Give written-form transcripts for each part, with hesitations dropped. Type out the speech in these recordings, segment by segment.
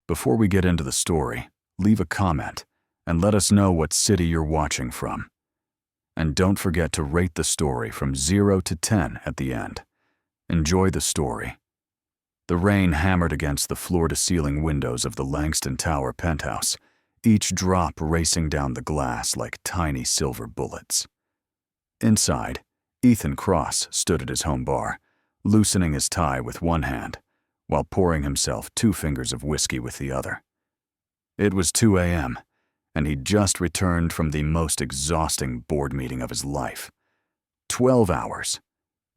Before we get into the story, leave a comment and let us know what city you're watching from. And don't forget to rate the story from 0 to 10 at the end. Enjoy the story. The rain hammered against the floor-to-ceiling windows of the Langston Tower penthouse, each drop racing down the glass like tiny silver bullets. Inside, Ethan Cross stood at his home bar, loosening his tie with one hand, while pouring himself 2 fingers of whiskey with the other. It was 2 a.m., and he'd just returned from the most exhausting board meeting of his life. 12 hours.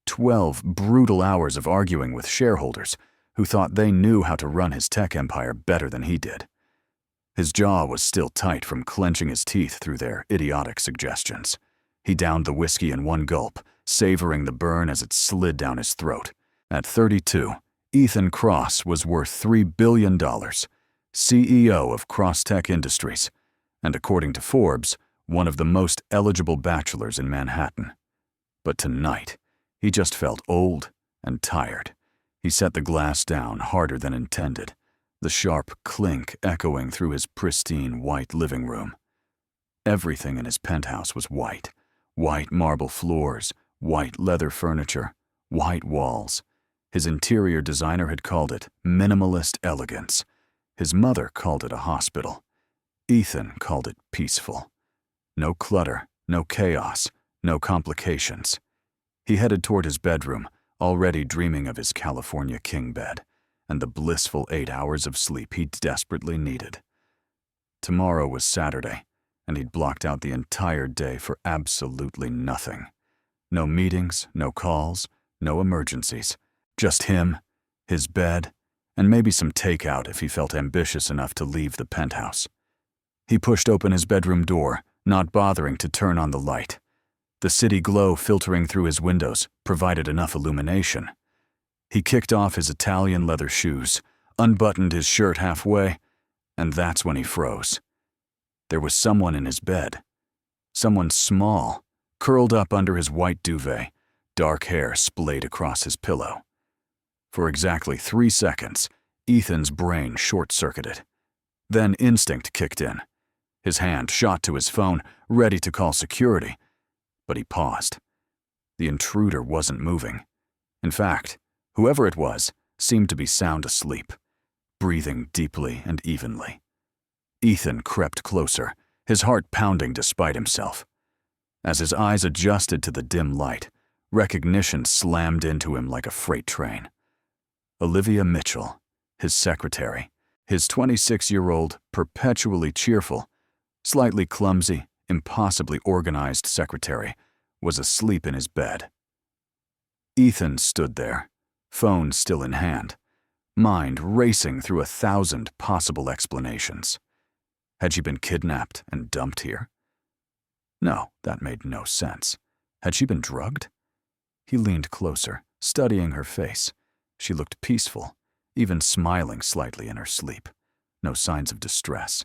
12 brutal hours of arguing with shareholders who thought they knew how to run his tech empire better than he did. His jaw was still tight from clenching his teeth through their idiotic suggestions. He downed the whiskey in one gulp, savoring the burn as it slid down his throat. At 32, Ethan Cross was worth $3 billion, CEO of Cross Tech Industries, and according to Forbes, one of the most eligible bachelors in Manhattan. But tonight, he just felt old and tired. He set the glass down harder than intended, the sharp clink echoing through his pristine white living room. Everything in his penthouse was white. White marble floors, white leather furniture, white walls. His interior designer had called it minimalist elegance. His mother called it a hospital. Ethan called it peaceful. No clutter, no chaos, no complications. He headed toward his bedroom, already dreaming of his California king bed and the blissful 8 hours of sleep he desperately needed. Tomorrow was Saturday, and he'd blocked out the entire day for absolutely nothing. No meetings, no calls, no emergencies. Just him, his bed, and maybe some takeout if he felt ambitious enough to leave the penthouse. He pushed open his bedroom door, not bothering to turn on the light. The city glow filtering through his windows provided enough illumination. He kicked off his Italian leather shoes, unbuttoned his shirt halfway, and that's when he froze. There was someone in his bed. Someone small, curled up under his white duvet, dark hair splayed across his pillow. For exactly 3 seconds, Ethan's brain short-circuited. Then instinct kicked in. His hand shot to his phone, ready to call security, but he paused. The intruder wasn't moving. In fact, whoever it was seemed to be sound asleep, breathing deeply and evenly. Ethan crept closer, his heart pounding despite himself. As his eyes adjusted to the dim light, recognition slammed into him like a freight train. Olivia Mitchell, his secretary, his 26-year-old, perpetually cheerful, slightly clumsy, impossibly organized secretary, was asleep in his bed. Ethan stood there, phone still in hand, mind racing through 1,000 possible explanations. Had she been kidnapped and dumped here? No, that made no sense. Had she been drugged? He leaned closer, studying her face. She looked peaceful, even smiling slightly in her sleep. No signs of distress.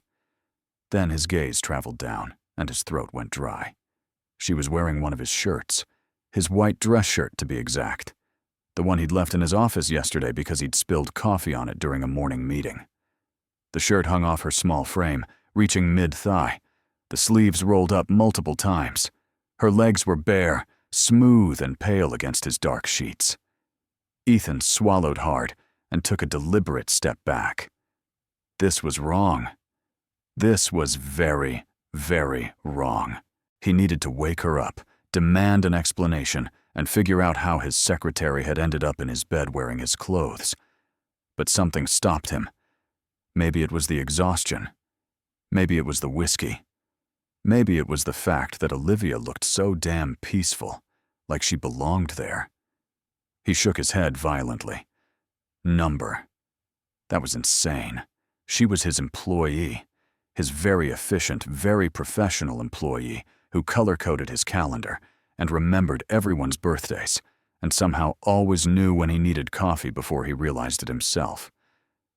Then his gaze traveled down, and his throat went dry. She was wearing one of his shirts, his white dress shirt to be exact, the one he'd left in his office yesterday because he'd spilled coffee on it during a morning meeting. The shirt hung off her small frame, reaching mid-thigh. The sleeves rolled up multiple times. Her legs were bare, smooth and pale against his dark sheets. Ethan swallowed hard and took a deliberate step back. This was wrong. This was very, very wrong. He needed to wake her up, demand an explanation, and figure out how his secretary had ended up in his bed wearing his clothes. But something stopped him. Maybe it was the exhaustion. Maybe it was the whiskey. Maybe it was the fact that Olivia looked so damn peaceful, like she belonged there. He shook his head violently. Number. That was insane. She was his employee, his very efficient, very professional employee who color-coded his calendar and remembered everyone's birthdays and somehow always knew when he needed coffee before he realized it himself.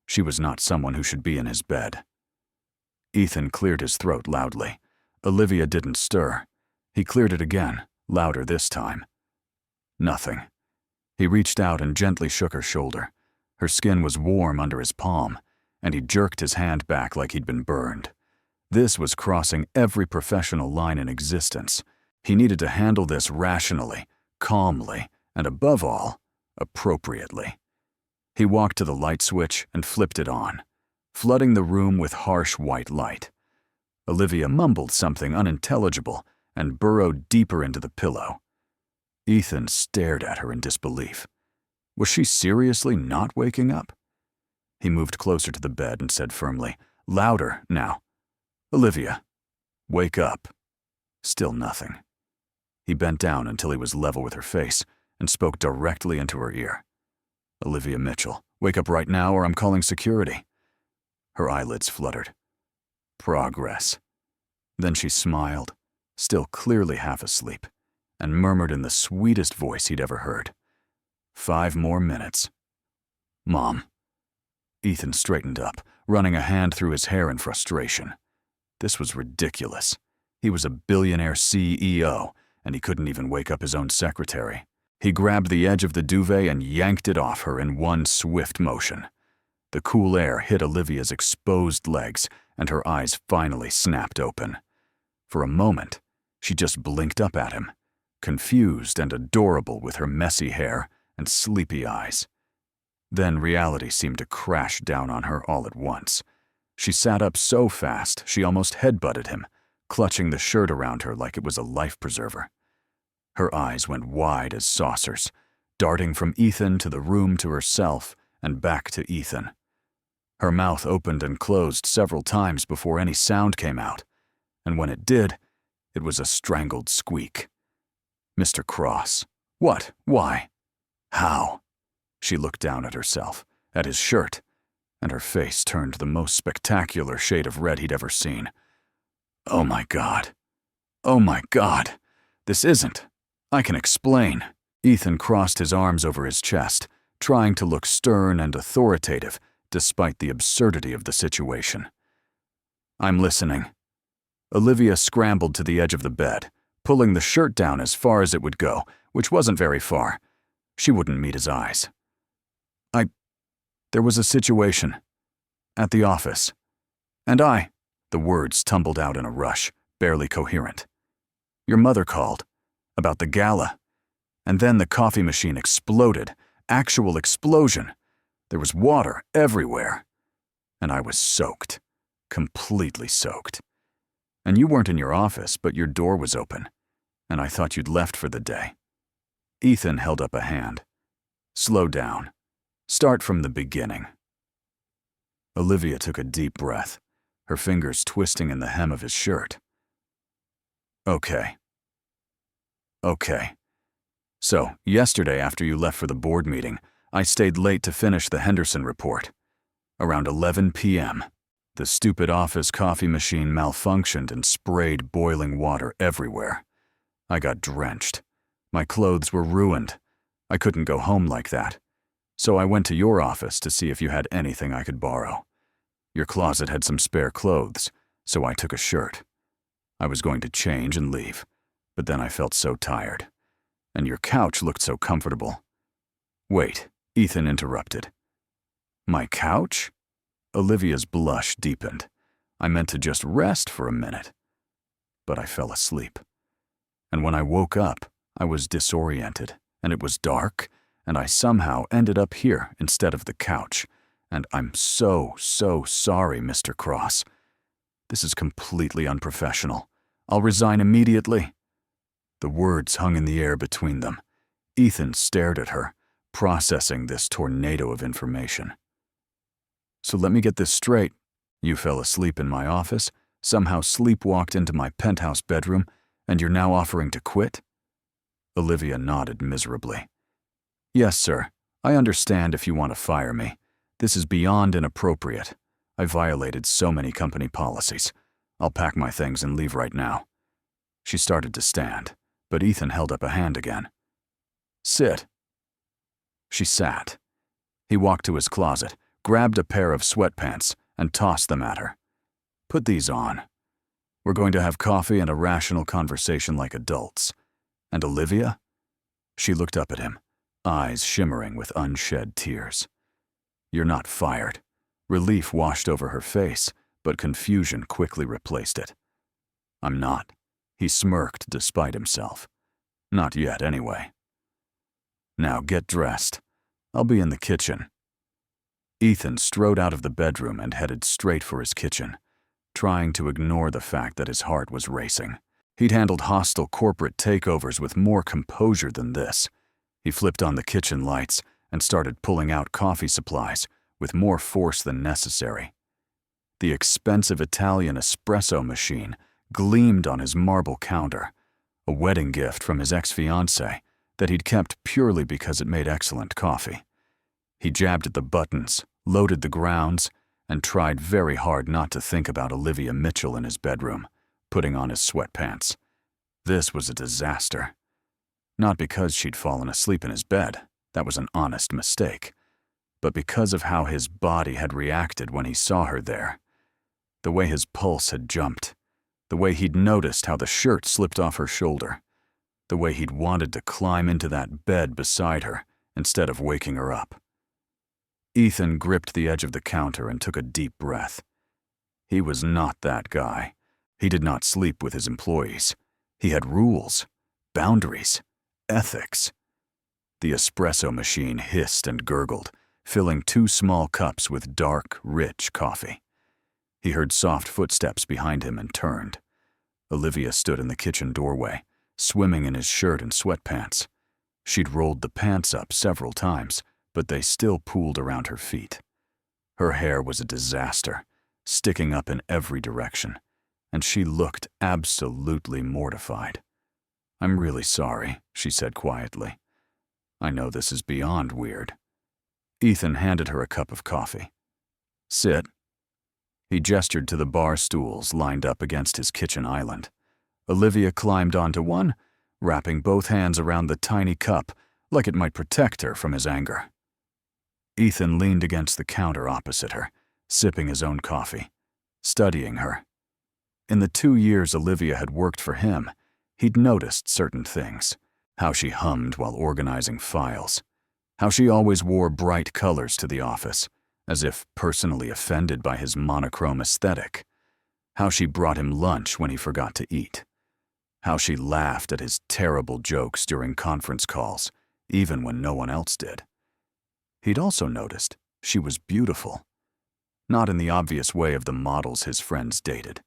She was not someone who should be in his bed. Ethan cleared his throat loudly. Olivia didn't stir. He cleared it again, louder this time. Nothing. He reached out and gently shook her shoulder. Her skin was warm under his palm, and he jerked his hand back like he'd been burned. This was crossing every professional line in existence. He needed to handle this rationally, calmly, and above all, appropriately. He walked to the light switch and flipped it on, flooding the room with harsh white light. Olivia mumbled something unintelligible and burrowed deeper into the pillow. Ethan stared at her in disbelief. Was she seriously not waking up? He moved closer to the bed and said firmly, "Louder now. Olivia, wake up." Still nothing. He bent down until he was level with her face and spoke directly into her ear. "Olivia Mitchell, wake up right now or I'm calling security." Her eyelids fluttered. Progress. Then she smiled, still clearly half asleep, and murmured in the sweetest voice he'd ever heard, 5 more minutes. "Mom." Ethan straightened up, running a hand through his hair in frustration. This was ridiculous. He was a billionaire CEO, and he couldn't even wake up his own secretary. He grabbed the edge of the duvet and yanked it off her in one swift motion. The cool air hit Olivia's exposed legs, and her eyes finally snapped open. For a moment, she just blinked up at him, confused and adorable with her messy hair and sleepy eyes. Then reality seemed to crash down on her all at once. She sat up so fast she almost headbutted him, clutching the shirt around her like it was a life preserver. Her eyes went wide as saucers, darting from Ethan to the room to herself and back to Ethan. Her mouth opened and closed several times before any sound came out, and when it did, it was a strangled squeak. Mr. Cross. What? Why? How? She looked down at herself, at his shirt, and her face turned the most spectacular shade of red he'd ever seen. Oh my God. Oh my God. This isn't. I can explain. Ethan crossed his arms over his chest, trying to look stern and authoritative despite the absurdity of the situation. I'm listening. Olivia scrambled to the edge of the bed, pulling the shirt down as far as it would go, which wasn't very far. She wouldn't meet his eyes. There was a situation. At the office. And the words tumbled out in a rush, barely coherent. Your mother called. About the gala. And then the coffee machine exploded. Actual explosion. There was water everywhere. And I was soaked. Completely soaked. And you weren't in your office, but your door was open. And I thought you'd left for the day. Ethan held up a hand. Slow down. Start from the beginning. Olivia took a deep breath, her fingers twisting in the hem of his shirt. Okay. So, yesterday after you left for the board meeting, I stayed late to finish the Henderson report. Around 11 p.m., the stupid office coffee machine malfunctioned and sprayed boiling water everywhere. I got drenched. My clothes were ruined. I couldn't go home like that. So I went to your office to see if you had anything I could borrow. Your closet had some spare clothes, so I took a shirt. I was going to change and leave, but then I felt so tired. And your couch looked so comfortable. Wait, Ethan interrupted. My couch? Olivia's blush deepened. I meant to just rest for a minute. But I fell asleep. And when I woke up, I was disoriented, and it was dark, and I somehow ended up here instead of the couch. And I'm so sorry, Mr. Cross. This is completely unprofessional. I'll resign immediately. The words hung in the air between them. Ethan stared at her, processing this tornado of information. So let me get this straight. You fell asleep in my office, somehow sleepwalked into my penthouse bedroom, and you're now offering to quit? Olivia nodded miserably. Yes, sir. I understand if you want to fire me. This is beyond inappropriate. I violated so many company policies. I'll pack my things and leave right now. She started to stand, but Ethan held up a hand again. Sit. She sat. He walked to his closet, grabbed a pair of sweatpants, and tossed them at her. Put these on. We're going to have coffee and a rational conversation like adults. And Olivia? She looked up at him, eyes shimmering with unshed tears. You're not fired. Relief washed over her face, but confusion quickly replaced it. "I'm not." He smirked despite himself. "Not yet, anyway." "Now get dressed. I'll be in the kitchen." Ethan strode out of the bedroom and headed straight for his kitchen, trying to ignore the fact that his heart was racing. He'd handled hostile corporate takeovers with more composure than this. He flipped on the kitchen lights and started pulling out coffee supplies with more force than necessary. The expensive Italian espresso machine gleamed on his marble counter, a wedding gift from his ex-fiancée that he'd kept purely because it made excellent coffee. He jabbed at the buttons, loaded the grounds, and tried very hard not to think about Olivia Mitchell in his bedroom, putting on his sweatpants. This was a disaster. Not because she'd fallen asleep in his bed, that was an honest mistake, but because of how his body had reacted when he saw her there. The way his pulse had jumped, the way he'd noticed how the shirt slipped off her shoulder, the way he'd wanted to climb into that bed beside her instead of waking her up. Ethan gripped the edge of the counter and took a deep breath. He was not that guy. He did not sleep with his employees. He had rules, boundaries, ethics. The espresso machine hissed and gurgled, filling 2 small cups with dark, rich coffee. He heard soft footsteps behind him and turned. Olivia stood in the kitchen doorway, swimming in his shirt and sweatpants. She'd rolled the pants up several times, but they still pooled around her feet. Her hair was a disaster, sticking up in every direction, and she looked absolutely mortified. "I'm really sorry," she said quietly. "I know this is beyond weird." Ethan handed her a cup of coffee. "Sit." He gestured to the bar stools lined up against his kitchen island. Olivia climbed onto one, wrapping both hands around the tiny cup like it might protect her from his anger. Ethan leaned against the counter opposite her, sipping his own coffee, studying her. In the 2 years Olivia had worked for him, he'd noticed certain things. How she hummed while organizing files. How she always wore bright colors to the office, as if personally offended by his monochrome aesthetic. How she brought him lunch when he forgot to eat. How she laughed at his terrible jokes during conference calls, even when no one else did. He'd also noticed she was beautiful. Not in the obvious way of the models his friends dated,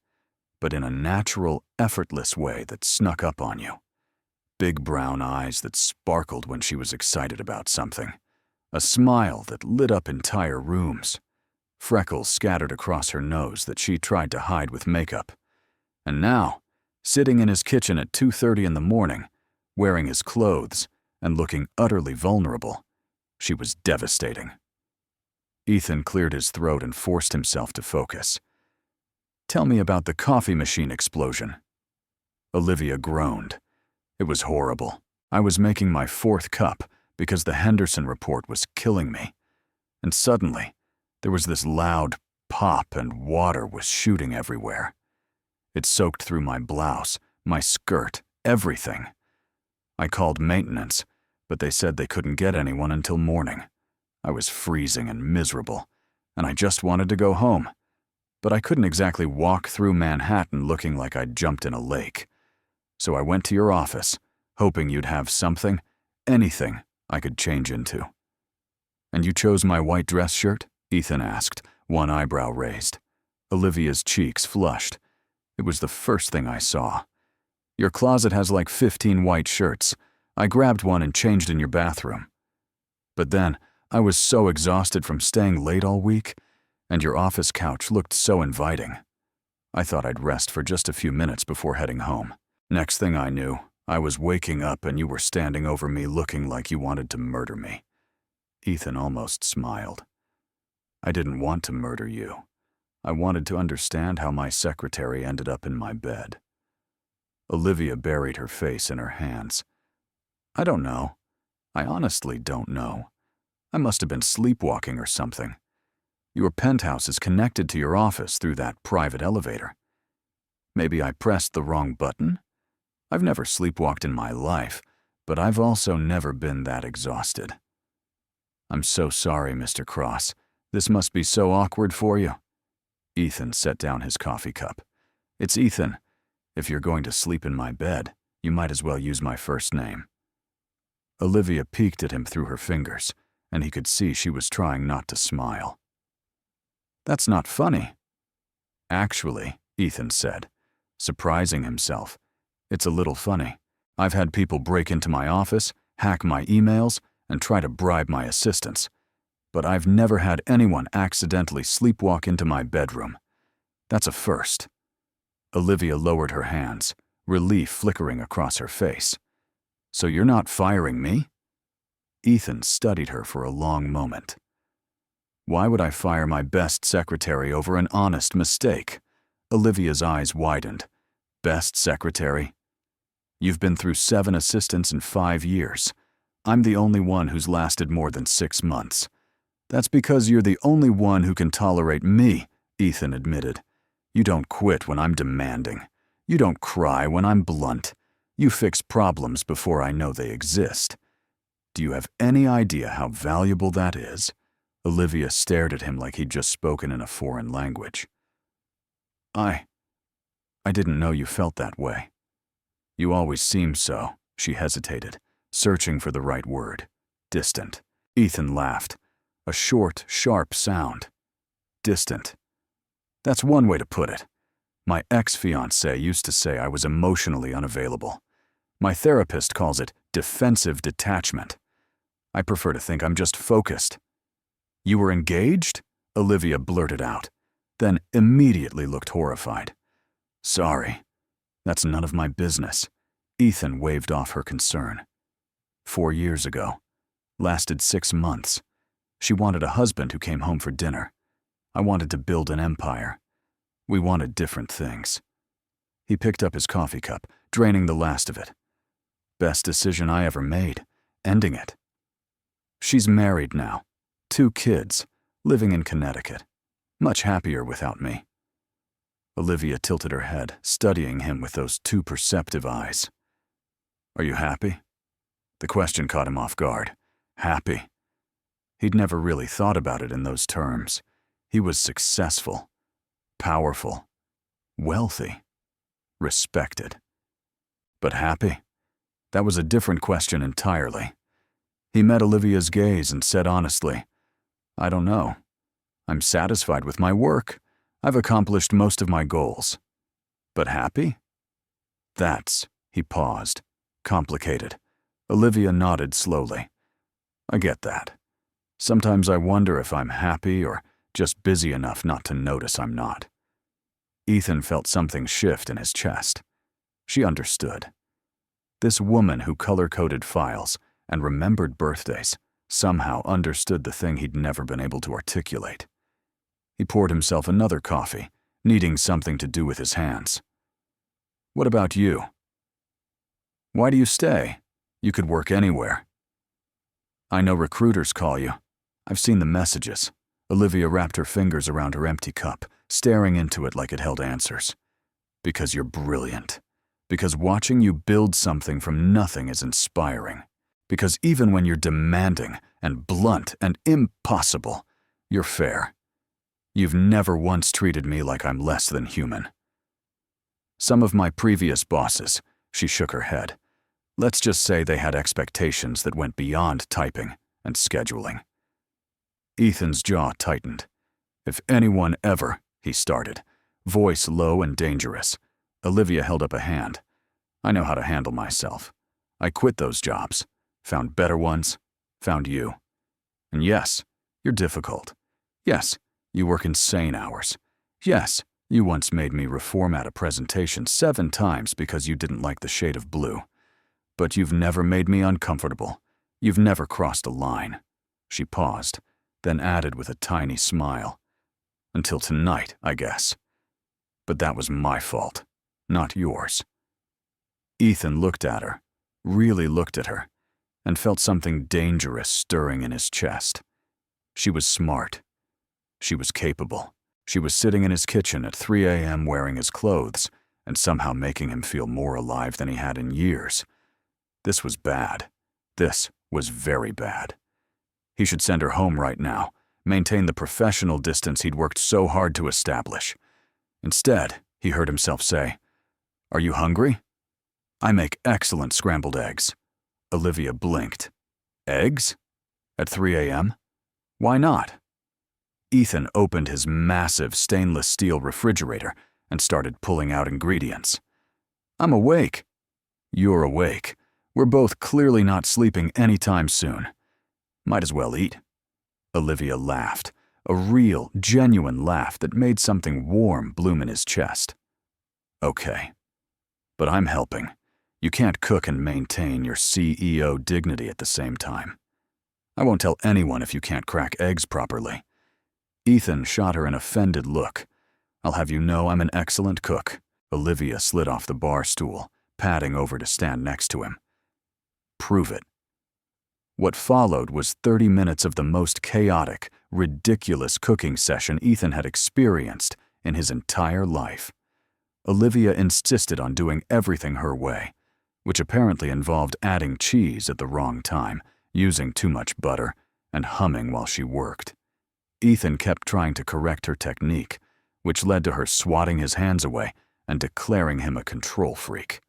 but in a natural, effortless way that snuck up on you. Big brown eyes that sparkled when she was excited about something. A smile that lit up entire rooms. Freckles scattered across her nose that she tried to hide with makeup. And now, sitting in his kitchen at 2:30 in the morning, wearing his clothes and looking utterly vulnerable, she was devastating. Ethan cleared his throat and forced himself to focus. "Tell me about the coffee machine explosion." Olivia groaned. "It was horrible. I was making my 4th cup because the Henderson report was killing me. And suddenly, there was this loud pop and water was shooting everywhere. It soaked through my blouse, my skirt, everything. I called maintenance, but they said they couldn't get anyone until morning. I was freezing and miserable, and I just wanted to go home. But I couldn't exactly walk through Manhattan looking like I'd jumped in a lake. So I went to your office, hoping you'd have something, anything, I could change into." "And you chose my white dress shirt?" Ethan asked, one eyebrow raised. Olivia's cheeks flushed. "It was the first thing I saw. Your closet has like 15 white shirts. I grabbed one and changed in your bathroom. But then, I was so exhausted from staying late all week, and your office couch looked so inviting. I thought I'd rest for just a few minutes before heading home. Next thing I knew, I was waking up and you were standing over me looking like you wanted to murder me." Ethan almost smiled. "I didn't want to murder you. I wanted to understand how my secretary ended up in my bed." Olivia buried her face in her hands. "I don't know. I honestly don't know. I must have been sleepwalking or something. Your penthouse is connected to your office through that private elevator. Maybe I pressed the wrong button? I've never sleepwalked in my life, but I've also never been that exhausted. I'm so sorry, Mr. Cross. This must be so awkward for you. Ethan set down his coffee cup. It's Ethan. If you're going to sleep in my bed, you might as well use my first name. Olivia peeked at him through her fingers, and he could see she was trying not to smile. That's not funny. Actually, Ethan said, surprising himself, it's a little funny. I've had people break into my office, hack my emails, and try to bribe my assistants. But I've never had anyone accidentally sleepwalk into my bedroom. That's a first. Olivia lowered her hands, relief flickering across her face. So you're not firing me? Ethan studied her for a long moment. Why would I fire my best secretary over an honest mistake? Olivia's eyes widened. Best secretary? You've been through 7 assistants in 5 years. I'm the only one who's lasted more than 6 months. That's because you're the only one who can tolerate me, Ethan admitted. You don't quit when I'm demanding. You don't cry when I'm blunt. You fix problems before I know they exist. Do you have any idea how valuable that is? Olivia stared at him like he'd just spoken in a foreign language. I didn't know you felt that way. You always seem so, she hesitated, searching for the right word. Distant. Ethan laughed. A short, sharp sound. Distant. That's one way to put it. My ex-fiancé used to say I was emotionally unavailable. My therapist calls it defensive detachment. I prefer to think I'm just focused. You were engaged? Olivia blurted out, then immediately looked horrified. Sorry. That's none of my business. Ethan waved off her concern. 4 years ago. Lasted 6 months. She wanted a husband who came home for dinner. I wanted to build an empire. We wanted different things. He picked up his coffee cup, draining the last of it. Best decision I ever made, ending it. She's married now. 2 kids, living in Connecticut. Much happier without me. Olivia tilted her head, studying him with those 2 perceptive eyes. Are you happy? The question caught him off guard. Happy. He'd never really thought about it in those terms. He was successful, powerful, wealthy, respected. But happy? That was a different question entirely. He met Olivia's gaze and said honestly, I don't know. I'm satisfied with my work. I've accomplished most of my goals. But happy? That's, he paused, complicated. Olivia nodded slowly. I get that. Sometimes I wonder if I'm happy or just busy enough not to notice I'm not. Ethan felt something shift in his chest. She understood. This woman who color-coded files and remembered birthdays somehow understood the thing he'd never been able to articulate. He poured himself another coffee, needing something to do with his hands. What about you? Why do you stay? You could work anywhere. I know recruiters call you. I've seen the messages. Olivia wrapped her fingers around her empty cup, staring into it like it held answers. Because you're brilliant. Because watching you build something from nothing is inspiring. Because even when you're demanding and blunt and impossible, you're fair. You've never once treated me like I'm less than human. Some of my previous bosses, she shook her head. Let's just say they had expectations that went beyond typing and scheduling. Ethan's jaw tightened. If anyone ever, he started, voice low and dangerous. Olivia held up a hand. I know how to handle myself. I quit those jobs, found better ones, found you. And yes, you're difficult. Yes, you work insane hours. Yes, you once made me reformat a presentation 7 times because you didn't like the shade of blue. But you've never made me uncomfortable. You've never crossed a line. She paused, then added with a tiny smile. Until tonight, I guess. But that was my fault, not yours. Ethan looked at her, really looked at her, and felt something dangerous stirring in his chest. She was smart. She was capable. She was sitting in his kitchen at 3 a.m. wearing his clothes and somehow making him feel more alive than he had in years. This was bad. This was very bad. He should send her home right now, maintain the professional distance he'd worked so hard to establish. Instead, he heard himself say, "Are you hungry? I make excellent scrambled eggs." Olivia blinked. Eggs? At 3 a.m.? Why not? Ethan opened his massive stainless steel refrigerator and started pulling out ingredients. "I'm awake." "You're awake. We're both clearly not sleeping anytime soon. Might as well eat." Olivia laughed, a real, genuine laugh that made something warm bloom in his chest. "Okay. But I'm helping. You can't cook and maintain your CEO dignity at the same time. I won't tell anyone if you can't crack eggs properly." Ethan shot her an offended look. "I'll have you know I'm an excellent cook." Olivia slid off the bar stool, padding over to stand next to him. "Prove it." What followed was 30 minutes of the most chaotic, ridiculous cooking session Ethan had experienced in his entire life. Olivia insisted on doing everything her way, which apparently involved adding cheese at the wrong time, using too much butter, and humming while she worked. Ethan kept trying to correct her technique, which led to her swatting his hands away and declaring him a control freak.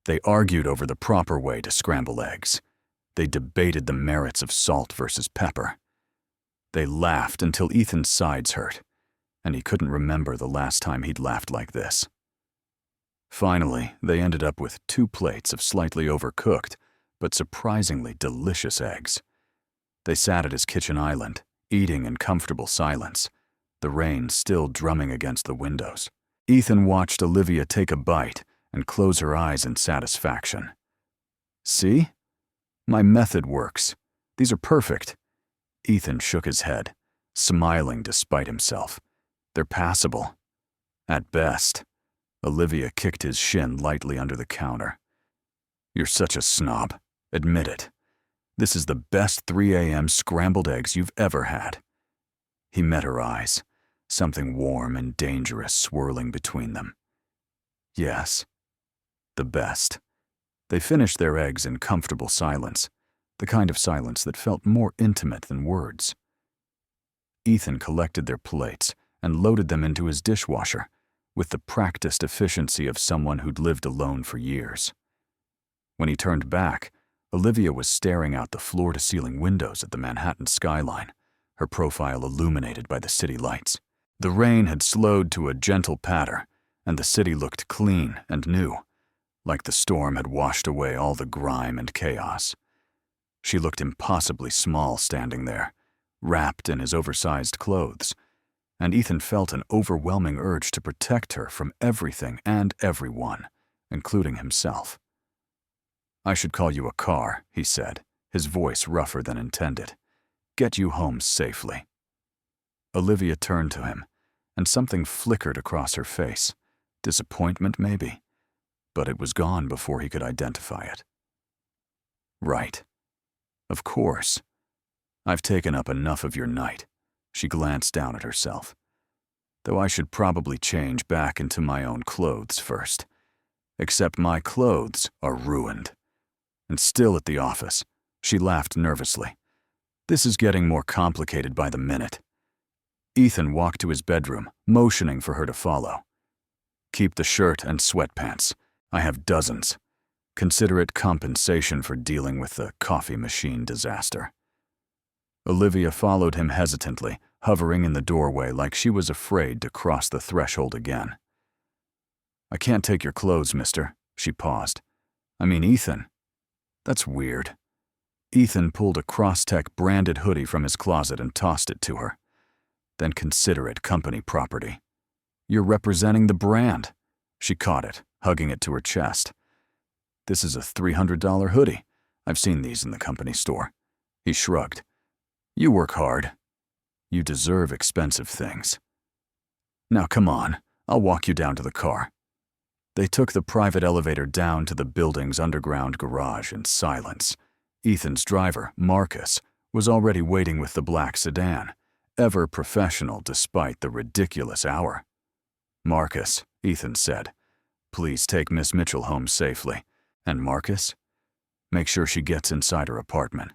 They argued over the proper way to scramble eggs. They debated the merits of salt versus pepper. They laughed until Ethan's sides hurt, and he couldn't remember the last time he'd laughed like this. Finally, they ended up with 2 plates of slightly overcooked, but surprisingly delicious eggs. They sat at his kitchen island, eating in comfortable silence, the rain still drumming against the windows. Ethan watched Olivia take a bite and close her eyes in satisfaction. "See? My method works. These are perfect." Ethan shook his head, smiling despite himself. "They're passable. At best." Olivia kicked his shin lightly under the counter. "You're such a snob. Admit it. This is the best 3 a.m. scrambled eggs you've ever had." He met her eyes, something warm and dangerous swirling between them. "Yes, the best." They finished their eggs in comfortable silence, the kind of silence that felt more intimate than words. Ethan collected their plates and loaded them into his dishwasher, with the practiced efficiency of someone who'd lived alone for years. When he turned back, Olivia was staring out the floor-to-ceiling windows at the Manhattan skyline, her profile illuminated by the city lights. The rain had slowed to a gentle patter, and the city looked clean and new, like the storm had washed away all the grime and chaos. She looked impossibly small standing there, wrapped in his oversized clothes, and Ethan felt an overwhelming urge to protect her from everything and everyone, including himself. "I should call you a car," he said, his voice rougher than intended. "Get you home safely." Olivia turned to him, and something flickered across her face. Disappointment, maybe, but it was gone before he could identify it. "Right. Of course. I've taken up enough of your night." She glanced down at herself. "Though I should probably change back into my own clothes first. Except my clothes are ruined. And still at the office." She laughed nervously. "This is getting more complicated by the minute." Ethan walked to his bedroom, motioning for her to follow. "Keep the shirt and sweatpants. I have dozens. Consider it compensation for dealing with the coffee machine disaster." Olivia followed him hesitantly, hovering in the doorway like she was afraid to cross the threshold again. "I can't take your clothes, mister." She paused. "I mean, Ethan." "That's weird." Ethan pulled a Crosstech branded hoodie from his closet and tossed it to her. "Then consider it company property." "You're representing the brand." She caught it, hugging it to her chest. "This is a $300 hoodie. I've seen these in the company store." He shrugged. "You work hard. You deserve expensive things. Now come on, I'll walk you down to the car." They took the private elevator down to the building's underground garage in silence. Ethan's driver, Marcus, was already waiting with the black sedan, ever professional despite the ridiculous hour. "Marcus," Ethan said, "please take Miss Mitchell home safely. And Marcus, make sure she gets inside her apartment.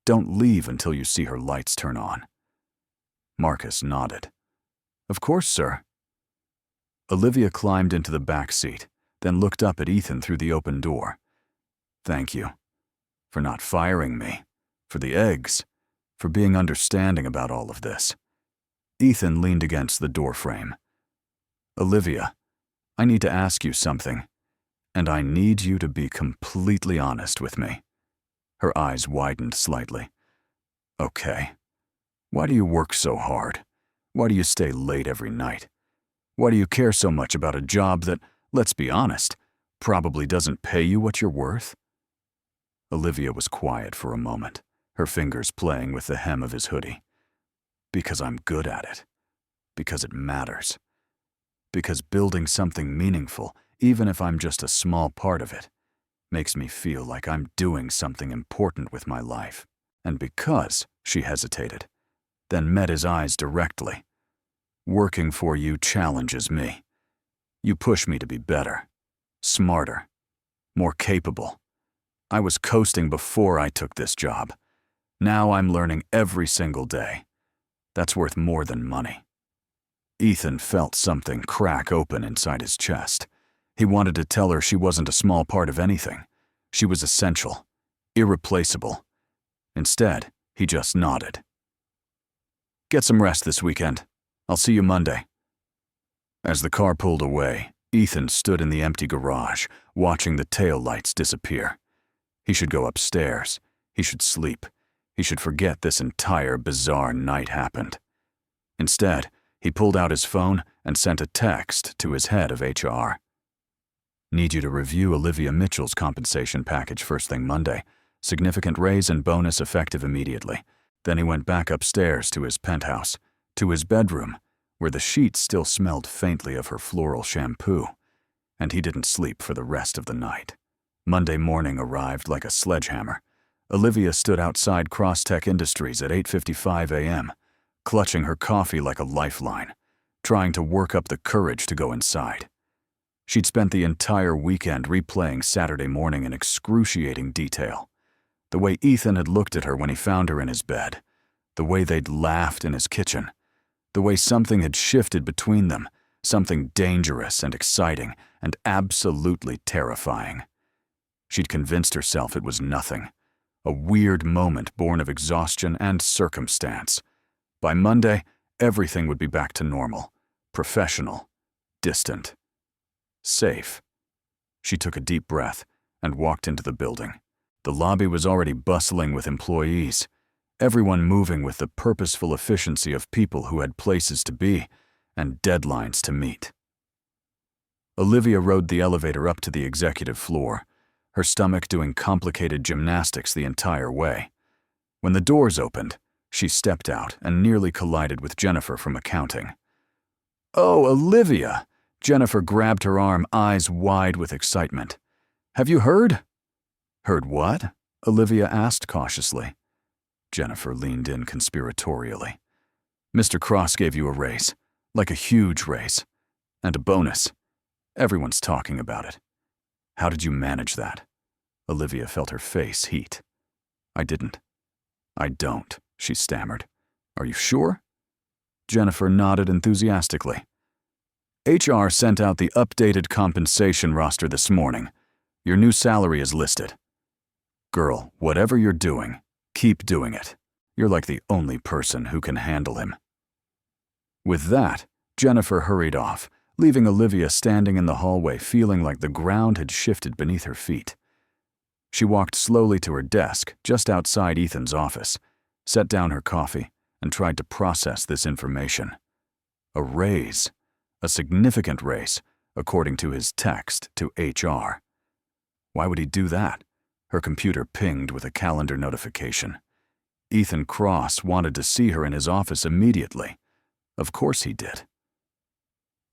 Don't leave until you see her lights turn on." Marcus nodded. Of course, sir. Olivia climbed into the back seat, then looked up at Ethan through the open door. Thank you. For not firing me. For the eggs. For being understanding about all of this. Ethan leaned against the doorframe. Olivia, I need to ask you something, and I need you to be completely honest with me. Her eyes widened slightly. Okay. Why do you work so hard? Why do you stay late every night? Why do you care so much about a job that, let's be honest, probably doesn't pay you what you're worth? Olivia was quiet for a moment, her fingers playing with the hem of his hoodie. Because I'm good at it. Because it matters. Because building something meaningful, even if I'm just a small part of it, makes me feel like I'm doing something important with my life. And because, she hesitated, then met his eyes directly. Working for you challenges me. You push me to be better, smarter, more capable. I was coasting before I took this job. Now I'm learning every single day. That's worth more than money. Ethan felt something crack open inside his chest. He wanted to tell her she wasn't a small part of anything. She was essential, irreplaceable. Instead, he just nodded. Get some rest this weekend. I'll see you Monday. As the car pulled away, Ethan stood in the empty garage, watching the tail lights disappear. He should go upstairs. He should sleep. He should forget this entire bizarre night happened. Instead, he pulled out his phone and sent a text to his head of HR. Need you to review Olivia Mitchell's compensation package first thing Monday. Significant raise and bonus effective immediately. Then he went back upstairs to his penthouse, to his bedroom, where the sheets still smelled faintly of her floral shampoo, and he didn't sleep for the rest of the night. Monday morning arrived like a sledgehammer. Olivia stood outside Crosstech Industries at 8:55 a.m., clutching her coffee like a lifeline, trying to work up the courage to go inside. She'd spent the entire weekend replaying Saturday morning in excruciating detail. The way Ethan had looked at her when he found her in his bed, the way they'd laughed in his kitchen, the way something had shifted between them, something dangerous and exciting and absolutely terrifying. She'd convinced herself it was nothing, a weird moment born of exhaustion and circumstance. By Monday, everything would be back to normal, professional, distant, safe. She took a deep breath and walked into the building. The lobby was already bustling with employees, everyone moving with the purposeful efficiency of people who had places to be and deadlines to meet. Olivia rode the elevator up to the executive floor, her stomach doing complicated gymnastics the entire way. When the doors opened, she stepped out and nearly collided with Jennifer from accounting. "Oh, Olivia!" Jennifer grabbed her arm, eyes wide with excitement. "Have you heard?" "Heard what?" Olivia asked cautiously. Jennifer leaned in conspiratorially. "Mr. Cross gave you a raise, like a huge raise, and a bonus. Everyone's talking about it. How did you manage that?" Olivia felt her face heat. "I didn't." "I don't," she stammered. "Are you sure?" Jennifer nodded enthusiastically. "HR sent out the updated compensation roster this morning. Your new salary is listed. Girl, whatever you're doing, keep doing it. You're like the only person who can handle him." With that, Jennifer hurried off, leaving Olivia standing in the hallway feeling like the ground had shifted beneath her feet. She walked slowly to her desk just outside Ethan's office, set down her coffee, and tried to process this information. A raise. A significant raise, according to his text to HR. Why would he do that? Her computer pinged with a calendar notification. Ethan Cross wanted to see her in his office immediately. Of course he did.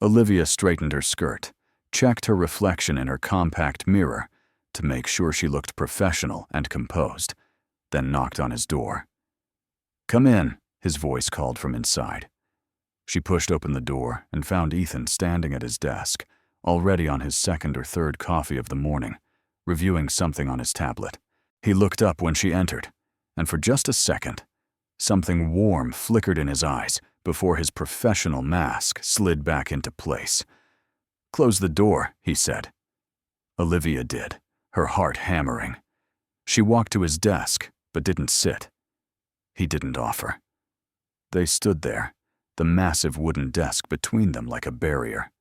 Olivia straightened her skirt, checked her reflection in her compact mirror to make sure she looked professional and composed, then knocked on his door. "Come in," his voice called from inside. She pushed open the door and found Ethan standing at his desk, already on his second or third coffee of the morning, reviewing something on his tablet. He looked up when she entered, and for just a second, something warm flickered in his eyes before his professional mask slid back into place. "Close the door," he said. Olivia did, her heart hammering. She walked to his desk, but didn't sit. He didn't offer. They stood there, the massive wooden desk between them like a barrier.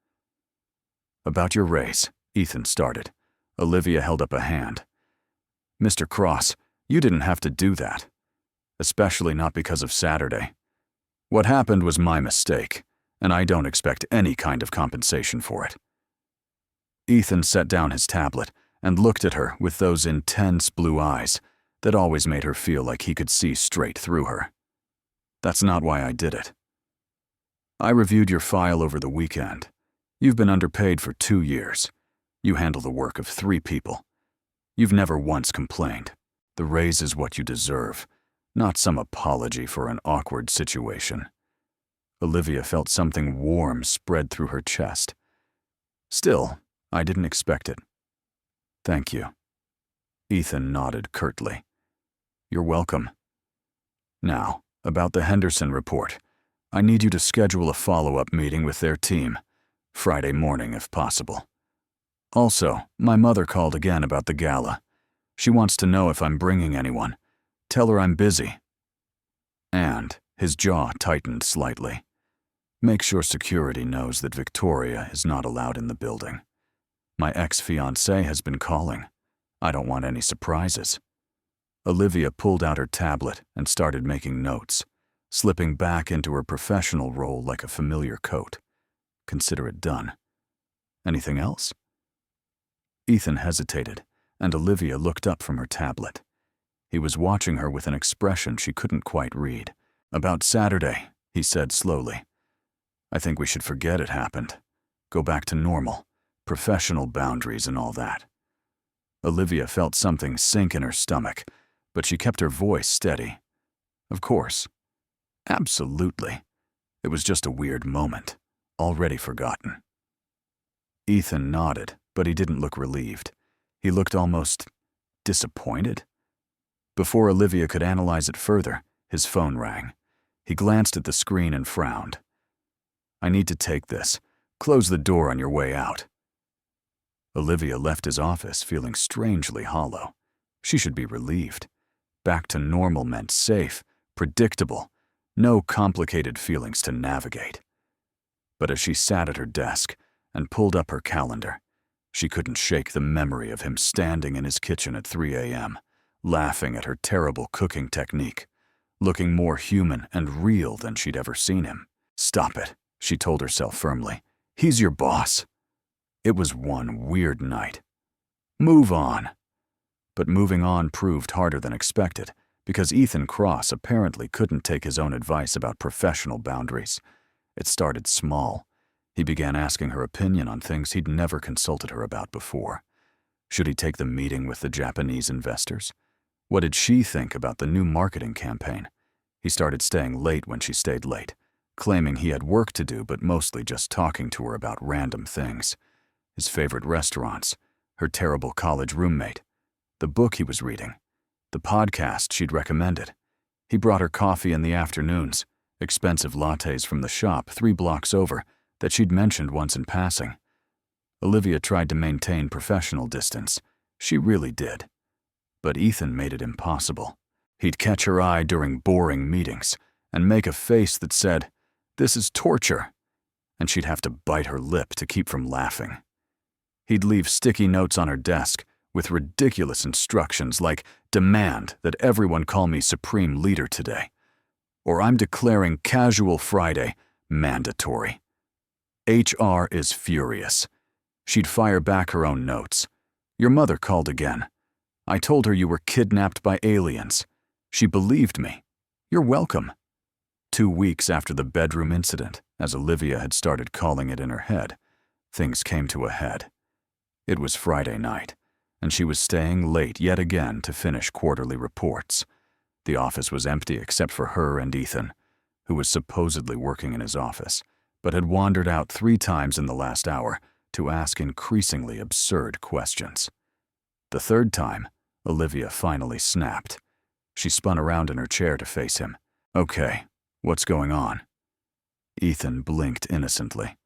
"About your raise," Ethan started. Olivia held up a hand. "Mr. Cross, you didn't have to do that. Especially not because of Saturday. What happened was my mistake, and I don't expect any kind of compensation for it." Ethan set down his tablet and looked at her with those intense blue eyes that always made her feel like he could see straight through her. "That's not why I did it. I reviewed your file over the weekend. You've been underpaid for 2 years. You handle the work of 3 people. You've never once complained. The raise is what you deserve, not some apology for an awkward situation." Olivia felt something warm spread through her chest. "Still, I didn't expect it." "Thank you." Ethan nodded curtly. "You're welcome. Now, about the Henderson report. I need you to schedule a follow-up meeting with their team, Friday morning if possible. Also, my mother called again about the gala. She wants to know if I'm bringing anyone. Tell her I'm busy." And his jaw tightened slightly. "Make sure security knows that Victoria is not allowed in the building. My ex-fiancé has been calling. I don't want any surprises." Olivia pulled out her tablet and started making notes, slipping back into her professional role like a familiar coat. Consider it done. "Anything else?" Ethan hesitated, and Olivia looked up from her tablet. He was watching her with an expression she couldn't quite read. "About Saturday," he said slowly. "I think we should forget it happened. Go back to normal, professional boundaries and all that." Olivia felt something sink in her stomach, but she kept her voice steady. "Of course. Absolutely. It was just a weird moment, already forgotten." Ethan nodded, but he didn't look relieved. He looked almost disappointed. Before Olivia could analyze it further, his phone rang. He glanced at the screen and frowned. "I need to take this. Close the door on your way out." Olivia left his office feeling strangely hollow. She should be relieved. Back to normal meant safe, predictable, no complicated feelings to navigate. But as she sat at her desk and pulled up her calendar, she couldn't shake the memory of him standing in his kitchen at 3 a.m., laughing at her terrible cooking technique, looking more human and real than she'd ever seen him. "Stop it," she told herself firmly. "He's your boss." It was one weird night. Move on. But moving on proved harder than expected, because Ethan Cross apparently couldn't take his own advice about professional boundaries. It started small. He began asking her opinion on things he'd never consulted her about before. Should he take the meeting with the Japanese investors? What did she think about the new marketing campaign? He started staying late when she stayed late, claiming he had work to do but mostly just talking to her about random things. His favorite restaurants, her terrible college roommate, the book he was reading, the podcast she'd recommended. He brought her coffee in the afternoons, expensive lattes from the shop 3 blocks over that she'd mentioned once in passing. Olivia tried to maintain professional distance. She really did. But Ethan made it impossible. He'd catch her eye during boring meetings and make a face that said, "This is torture," and she'd have to bite her lip to keep from laughing. He'd leave sticky notes on her desk with ridiculous instructions like, "Demand that everyone call me Supreme Leader today," or "I'm declaring Casual Friday mandatory." HR is furious. She'd fire back her own notes. "Your mother called again. I told her you were kidnapped by aliens. She believed me. You're welcome." 2 weeks after the bedroom incident, as Olivia had started calling it in her head, things came to a head. It was Friday night, and she was staying late yet again to finish quarterly reports. The office was empty except for her and Ethan, who was supposedly working in his office, but had wandered out 3 times in the last hour to ask increasingly absurd questions. The 3rd time, Olivia finally snapped. She spun around in her chair to face him. "Okay, what's going on?" Ethan blinked innocently.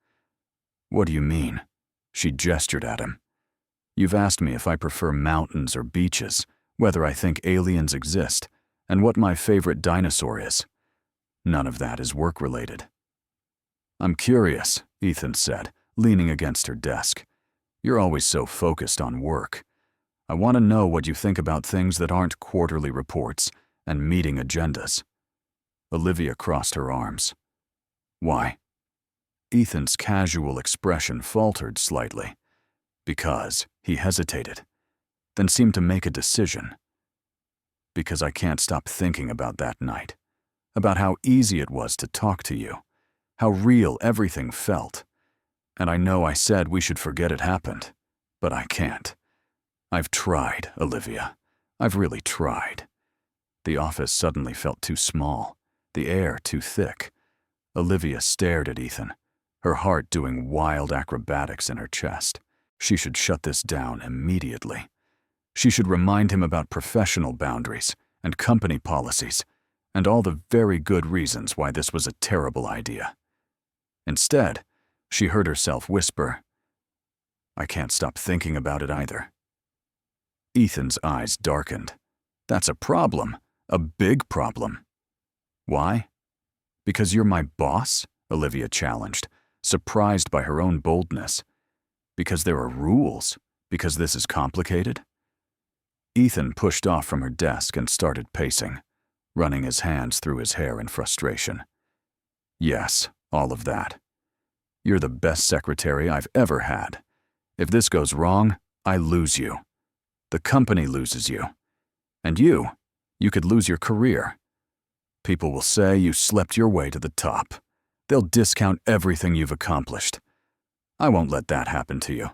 What do you mean? She gestured at him. You've asked me if I prefer mountains or beaches, whether I think aliens exist, and what my favorite dinosaur is. None of that is work-related. I'm curious, Ethan said, leaning against her desk. You're always so focused on work. I want to know what you think about things that aren't quarterly reports and meeting agendas. Olivia crossed her arms. Why? Ethan's casual expression faltered slightly. Because he hesitated, then seemed to make a decision. Because I can't stop thinking about that night, about how easy it was to talk to you, how real everything felt. And I know I said we should forget it happened, but I can't. I've tried, Olivia. I've really tried. The office suddenly felt too small, the air too thick. Olivia stared at Ethan, her heart doing wild acrobatics in her chest. She should shut this down immediately. She should remind him about professional boundaries and company policies and all the very good reasons why this was a terrible idea. Instead, she heard herself whisper, I can't stop thinking about it either. Ethan's eyes darkened. That's a problem, a big problem. Why? Because you're my boss? Olivia challenged, surprised by her own boldness. Because there are rules? Because this is complicated? Ethan pushed off from her desk and started pacing, running his hands through his hair in frustration. Yes, all of that. You're the best secretary I've ever had. If this goes wrong, I lose you. The company loses you. And you could lose your career. People will say you slept your way to the top. They'll discount everything you've accomplished. I won't let that happen to you.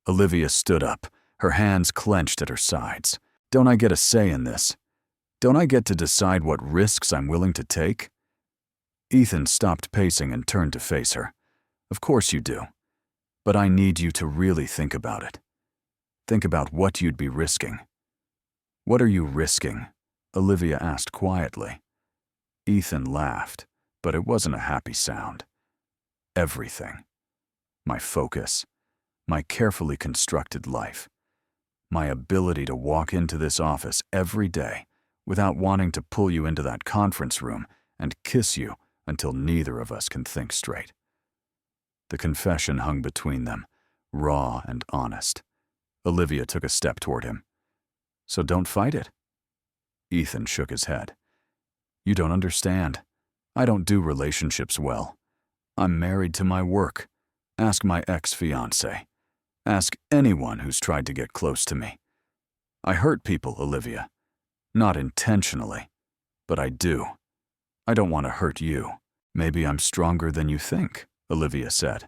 Olivia stood up, her hands clenched at her sides. Don't I get a say in this? Don't I get to decide what risks I'm willing to take? Ethan stopped pacing and turned to face her. Of course you do. But I need you to really think about it. Think about what you'd be risking. What are you risking? Olivia asked quietly. Ethan laughed, but it wasn't a happy sound. Everything. My focus, my carefully constructed life, my ability to walk into this office every day without wanting to pull you into that conference room and kiss you until neither of us can think straight. The confession hung between them, raw and honest. Olivia took a step toward him. So don't fight it. Ethan shook his head. You don't understand. I don't do relationships well. I'm married to my work. Ask my ex-fiancé. Ask anyone who's tried to get close to me. I hurt people, Olivia. Not intentionally, but I do. I don't want to hurt you. Maybe I'm stronger than you think, Olivia said,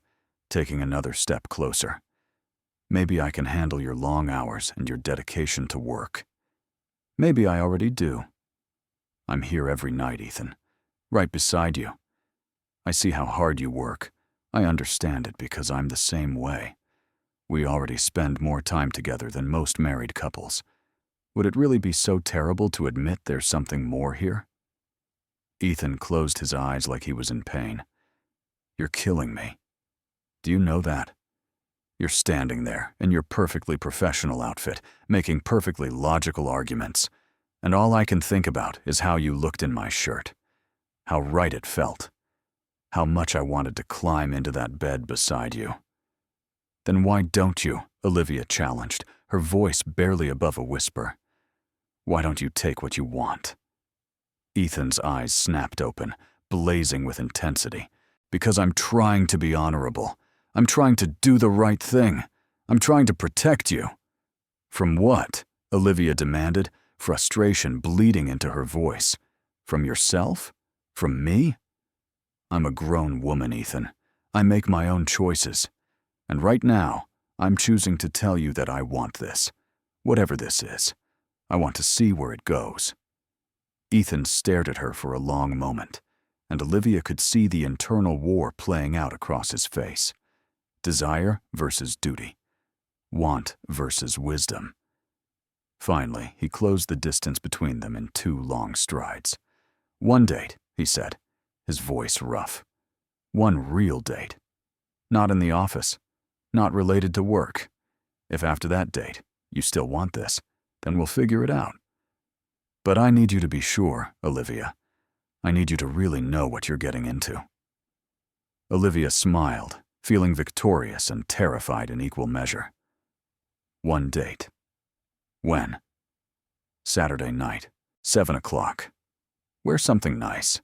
taking another step closer. Maybe I can handle your long hours and your dedication to work. Maybe I already do. I'm here every night, Ethan, right beside you. I see how hard you work. I understand it because I'm the same way. We already spend more time together than most married couples. Would it really be so terrible to admit there's something more here? Ethan closed his eyes like he was in pain. You're killing me. Do you know that? You're standing there in your perfectly professional outfit, making perfectly logical arguments, and all I can think about is how you looked in my shirt, how right it felt, how much I wanted to climb into that bed beside you. Then why don't you? Olivia challenged, her voice barely above a whisper. Why don't you take what you want? Ethan's eyes snapped open, blazing with intensity. Because I'm trying to be honorable. I'm trying to do the right thing. I'm trying to protect you. From what? Olivia demanded, frustration bleeding into her voice. From yourself? From me? I'm a grown woman, Ethan. I make my own choices. And right now, I'm choosing to tell you that I want this. Whatever this is. I want to see where it goes. Ethan stared at her for a long moment, and Olivia could see the internal war playing out across his face. Desire versus duty. Want versus wisdom. Finally, he closed the distance between them in 2 long strides. One date, he said, his voice rough. One real date. Not in the office. Not related to work. If after that date you still want this, then we'll figure it out. But I need you to be sure, Olivia. I need you to really know what you're getting into." Olivia smiled, feeling victorious and terrified in equal measure. One date. When? Saturday night, 7 o'clock. Wear something nice.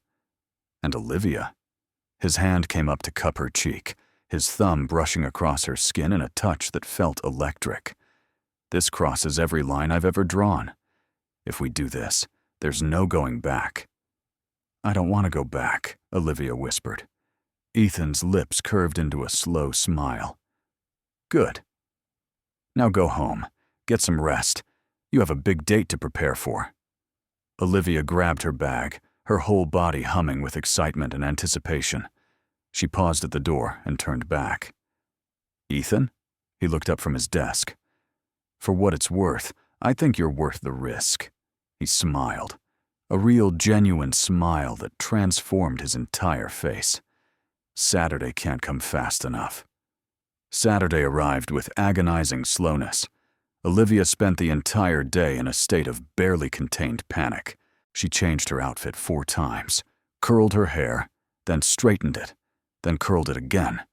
And Olivia? His hand came up to cup her cheek, his thumb brushing across her skin in a touch that felt electric. This crosses every line I've ever drawn. If we do this, there's no going back. "I don't want to go back," Olivia whispered. Ethan's lips curved into a slow smile. "Good. Now go home. Get some rest. You have a big date to prepare for." Olivia grabbed her bag, her whole body humming with excitement and anticipation. She paused at the door and turned back. "Ethan?" He looked up from his desk. "For what it's worth, I think you're worth the risk." He smiled, a real genuine smile that transformed his entire face. Saturday can't come fast enough. Saturday arrived with agonizing slowness. Olivia spent the entire day in a state of barely contained panic. She changed her outfit 4 times, curled her hair, then straightened it, then curled it again,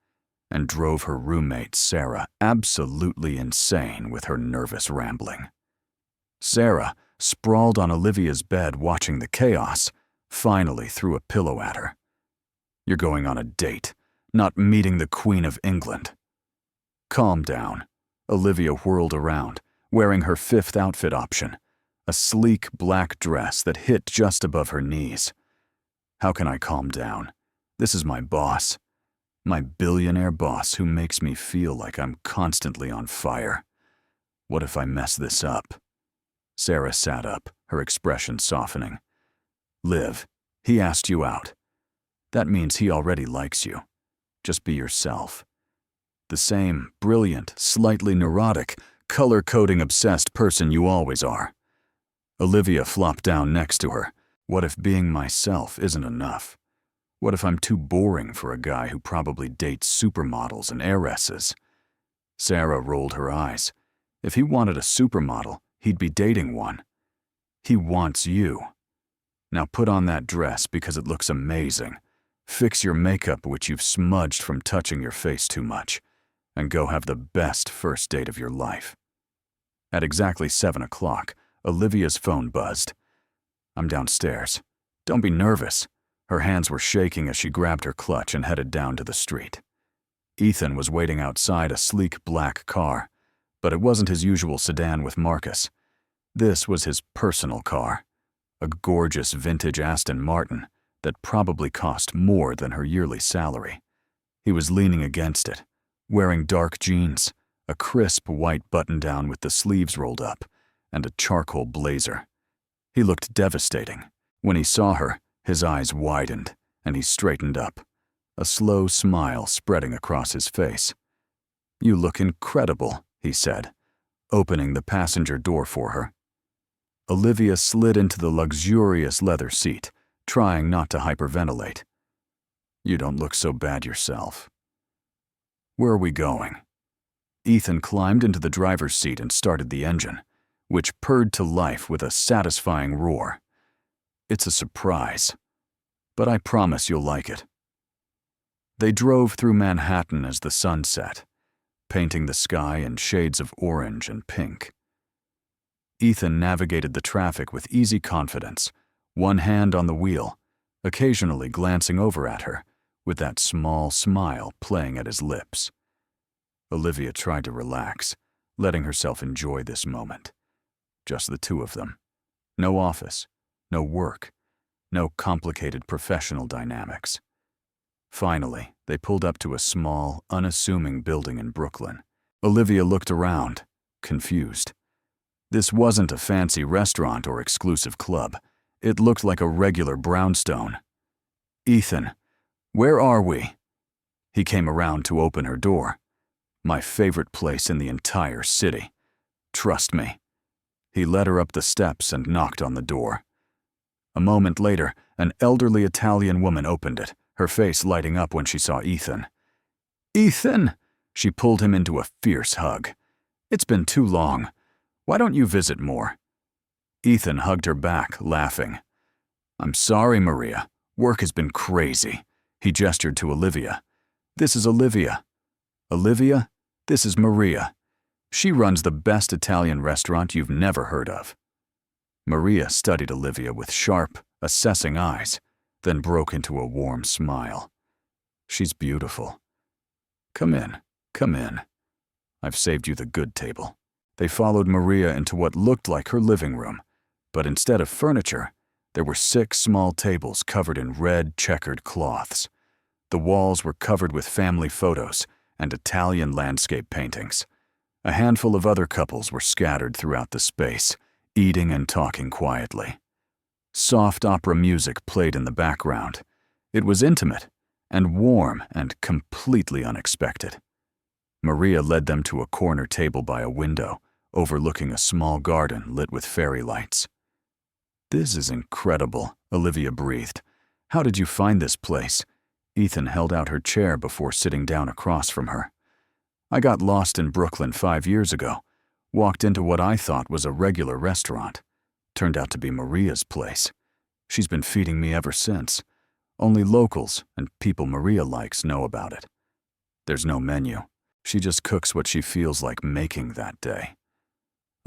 and drove her roommate, Sarah, absolutely insane with her nervous rambling. Sarah, sprawled on Olivia's bed watching the chaos, finally threw a pillow at her. "You're going on a date, not meeting the Queen of England." "Calm down." Olivia whirled around, wearing her 5th outfit option, a sleek black dress that hit just above her knees. "How can I calm down? This is my boss. My billionaire boss who makes me feel like I'm constantly on fire. What if I mess this up?" Sarah sat up, her expression softening. "Liv, he asked you out. That means he already likes you. Just be yourself. The same brilliant, slightly neurotic, color-coding obsessed person you always are." Olivia flopped down next to her. What if being myself isn't enough? What if I'm too boring for a guy who probably dates supermodels and heiresses? Sarah rolled her eyes. If he wanted a supermodel, he'd be dating one. He wants you. Now put on that dress because it looks amazing. Fix your makeup, which you've smudged from touching your face too much, and go have the best first date of your life. At exactly 7 o'clock, Olivia's phone buzzed. "I'm downstairs. Don't be nervous." Her hands were shaking as she grabbed her clutch and headed down to the street. Ethan was waiting outside a sleek black car, but it wasn't his usual sedan with Marcus. This was his personal car, a gorgeous vintage Aston Martin that probably cost more than her yearly salary. He was leaning against it, wearing dark jeans, a crisp white button-down with the sleeves rolled up, and a charcoal blazer. He looked devastating. When he saw her, his eyes widened, and he straightened up, a slow smile spreading across his face. "You look incredible," he said, opening the passenger door for her. Olivia slid into the luxurious leather seat, trying not to hyperventilate. "You don't look so bad yourself." "Where are we going?" Ethan climbed into the driver's seat and started the engine, which purred to life with a satisfying roar. "It's a surprise, but I promise you'll like it." They drove through Manhattan as the sun set, painting the sky in shades of orange and pink. Ethan navigated the traffic with easy confidence, one hand on the wheel, occasionally glancing over at her, with that small smile playing at his lips. Olivia tried to relax, letting herself enjoy this moment. Just the two of them. No office, no work, no complicated professional dynamics. Finally, they pulled up to a small, unassuming building in Brooklyn. Olivia looked around, confused. This wasn't a fancy restaurant or exclusive club. It looked like a regular brownstone. "Ethan, where are we?" He came around to open her door. "My favorite place in the entire city. Trust me." He led her up the steps and knocked on the door. A moment later, an elderly Italian woman opened it, her face lighting up when she saw Ethan. "Ethan!" She pulled him into a fierce hug. "It's been too long. Why don't you visit more?" Ethan hugged her back, laughing. "I'm sorry, Maria. Work has been crazy." He gestured to Olivia. "This is Olivia. Olivia, this is Maria. She runs the best Italian restaurant you've never heard of." Maria studied Olivia with sharp, assessing eyes, then broke into a warm smile. "She's beautiful. Come in, come in. I've saved you the good table." They followed Maria into what looked like her living room, but instead of furniture, there were 6 small tables covered in red, checkered cloths. The walls were covered with family photos and Italian landscape paintings. A handful of other couples were scattered throughout the space, eating and talking quietly. Soft opera music played in the background. It was intimate and warm and completely unexpected. Maria led them to a corner table by a window, overlooking a small garden lit with fairy lights. "This is incredible," Olivia breathed. "How did you find this place?" Ethan held out her chair before sitting down across from her. "I got lost in Brooklyn 5 years ago, walked into what I thought was a regular restaurant. Turned out to be Maria's place. She's been feeding me ever since. Only locals and people Maria likes know about it. There's no menu. She just cooks what she feels like making that day."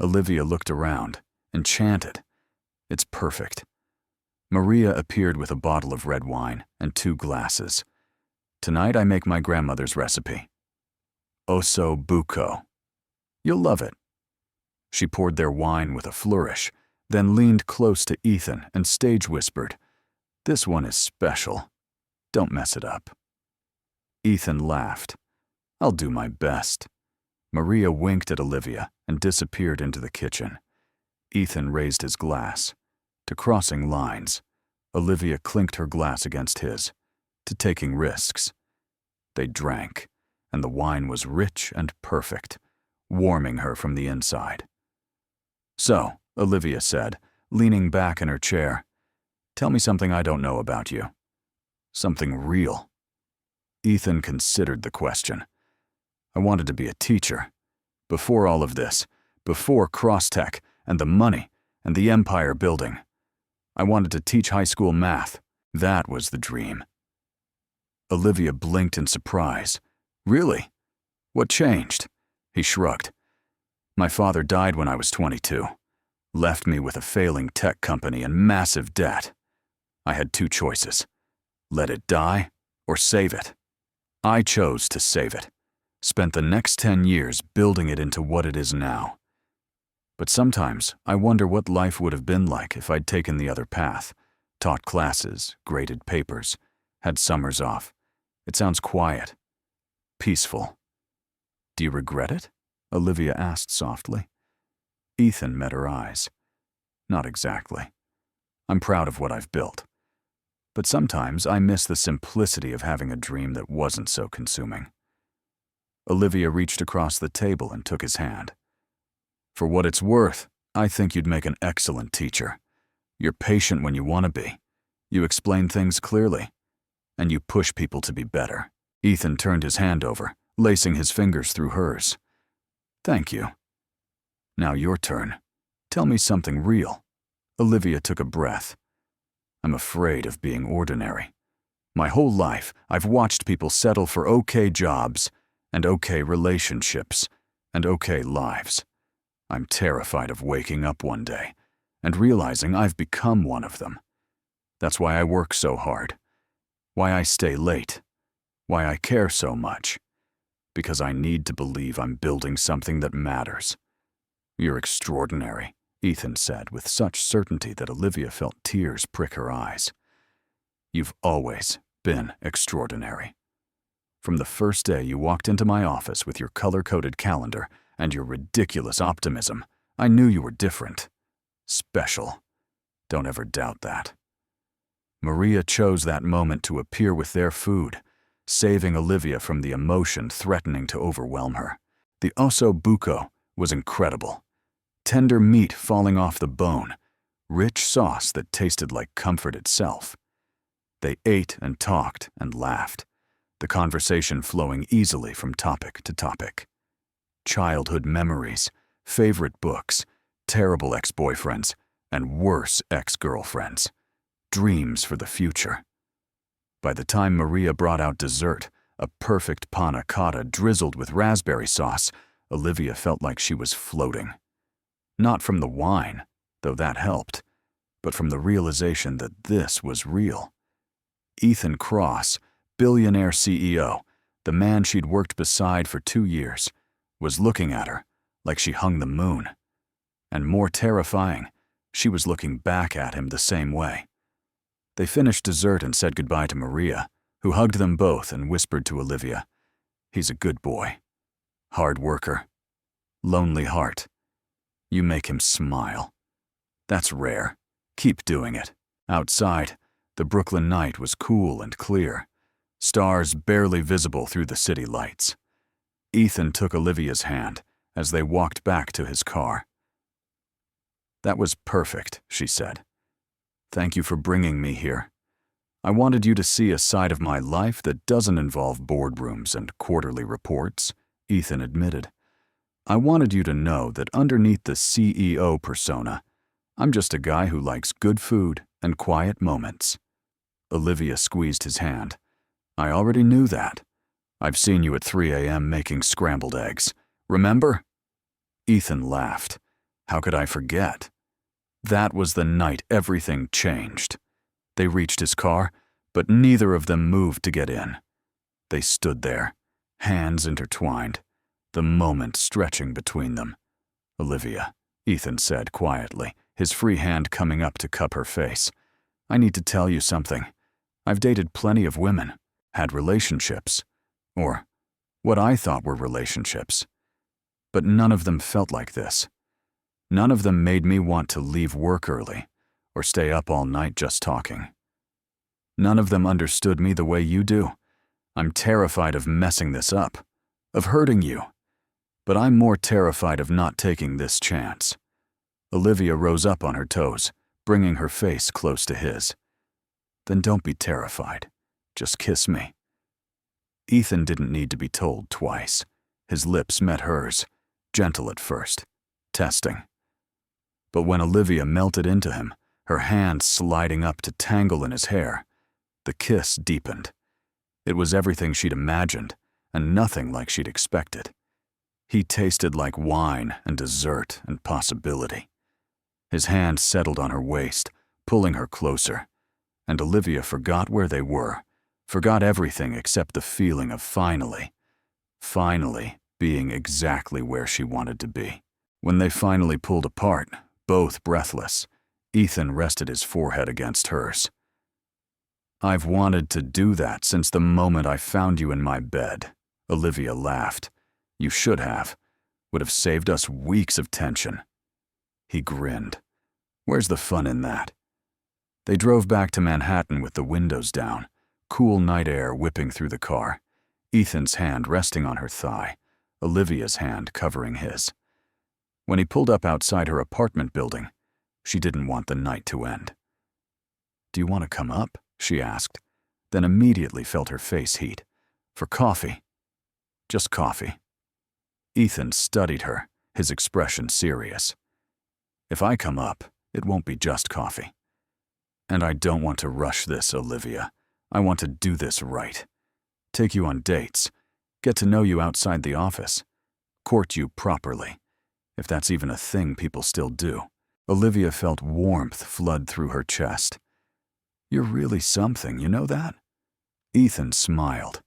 Olivia looked around, enchanted. "It's perfect." Maria appeared with a bottle of red wine and 2 glasses. "Tonight I make my grandmother's recipe. Osso buco. You'll love it." She poured their wine with a flourish, then leaned close to Ethan and stage whispered, "This one is special. Don't mess it up." Ethan laughed. "I'll do my best." Maria winked at Olivia and disappeared into the kitchen. Ethan raised his glass. To crossing lines. Olivia clinked her glass against his. To taking risks. They drank, and the wine was rich and perfect, warming her from the inside. "So," Olivia said, leaning back in her chair, "tell me something I don't know about you. Something real." Ethan considered the question. "I wanted to be a teacher. Before all of this, before Crosstech and the money and the empire building. I wanted to teach high school math. That was the dream." Olivia blinked in surprise. "Really? What changed?" He shrugged. "My father died when I was 22. Left me with a failing tech company and massive debt. I had 2 choices. Let it die or save it. I chose to save it. Spent the next 10 years building it into what it is now. But sometimes I wonder what life would have been like if I'd taken the other path, taught classes, graded papers, had summers off. It sounds quiet, peaceful." "Do you regret it?" Olivia asked softly. Ethan met her eyes. "Not exactly. I'm proud of what I've built. But sometimes I miss the simplicity of having a dream that wasn't so consuming." Olivia reached across the table and took his hand. "For what it's worth, I think you'd make an excellent teacher. You're patient when you want to be. You explain things clearly. And you push people to be better." Ethan turned his hand over, lacing his fingers through hers. "Thank you. Now your turn. Tell me something real." Olivia took a breath. "I'm afraid of being ordinary. My whole life, I've watched people settle for okay jobs and okay relationships and okay lives. I'm terrified of waking up one day and realizing I've become one of them. That's why I work so hard, why I stay late, why I care so much, because I need to believe I'm building something that matters." "You're extraordinary," Ethan said with such certainty that Olivia felt tears prick her eyes. "You've always been extraordinary. From the first day you walked into my office with your color-coded calendar and your ridiculous optimism, I knew you were different. Special. Don't ever doubt that." Maria chose that moment to appear with their food, saving Olivia from the emotion threatening to overwhelm her. The osso buco was incredible. Tender meat falling off the bone, rich sauce that tasted like comfort itself. They ate and talked and laughed, the conversation flowing easily from topic to topic. Childhood memories, favorite books, terrible ex-boyfriends, and worse ex-girlfriends. Dreams for the future. By the time Maria brought out dessert, a perfect panna cotta drizzled with raspberry sauce, Olivia felt like she was floating. Not from the wine, though that helped, but from the realization that this was real. Ethan Cross, billionaire CEO, the man she'd worked beside for 2 years, was looking at her like she hung the moon. And more terrifying, she was looking back at him the same way. They finished dessert and said goodbye to Maria, who hugged them both and whispered to Olivia, "He's a good boy. Hard worker. Lonely heart. You make him smile. That's rare. Keep doing it." Outside, the Brooklyn night was cool and clear, stars barely visible through the city lights. Ethan took Olivia's hand as they walked back to his car. "That was perfect," she said. "Thank you for bringing me here. I wanted you to see a side of my life that doesn't involve boardrooms and quarterly reports," Ethan admitted. "I wanted you to know that underneath the CEO persona, I'm just a guy who likes good food and quiet moments." Olivia squeezed his hand. "I already knew that. I've seen you at 3 a.m. making scrambled eggs. Remember?" Ethan laughed. "How could I forget?" That was the night everything changed. They reached his car, but neither of them moved to get in. They stood there, hands intertwined, the moment stretching between them. "Olivia," Ethan said quietly, his free hand coming up to cup her face, "I need to tell you something. I've dated plenty of women, had relationships, or what I thought were relationships. But none of them felt like this. None of them made me want to leave work early or stay up all night just talking. None of them understood me the way you do. I'm terrified of messing this up, of hurting you. But I'm more terrified of not taking this chance." Olivia rose up on her toes, bringing her face close to his. "Then don't be terrified. Just kiss me." Ethan didn't need to be told twice. His lips met hers, gentle at first, testing. But when Olivia melted into him, her hands sliding up to tangle in his hair, the kiss deepened. It was everything she'd imagined, and nothing like she'd expected. He tasted like wine and dessert and possibility. His hand settled on her waist, pulling her closer, and Olivia forgot where they were, forgot everything except the feeling of finally being exactly where she wanted to be. When they finally pulled apart, both breathless, Ethan rested his forehead against hers. "I've wanted to do that since the moment I found you in my bed," Olivia laughed. "You should have. Would have saved us weeks of tension." He grinned. "Where's the fun in that?" They drove back to Manhattan with the windows down, cool night air whipping through the car, Ethan's hand resting on her thigh, Olivia's hand covering his. When he pulled up outside her apartment building, she didn't want the night to end. "Do you want to come up?" she asked, then immediately felt her face heat. "For coffee?" "Just coffee." Ethan studied her, his expression serious. "If I come up, it won't be just coffee. And I don't want to rush this, Olivia. I want to do this right. Take you on dates, get to know you outside the office, court you properly, if that's even a thing people still do." Olivia felt warmth flood through her chest. "You're really something, you know that?" Ethan smiled.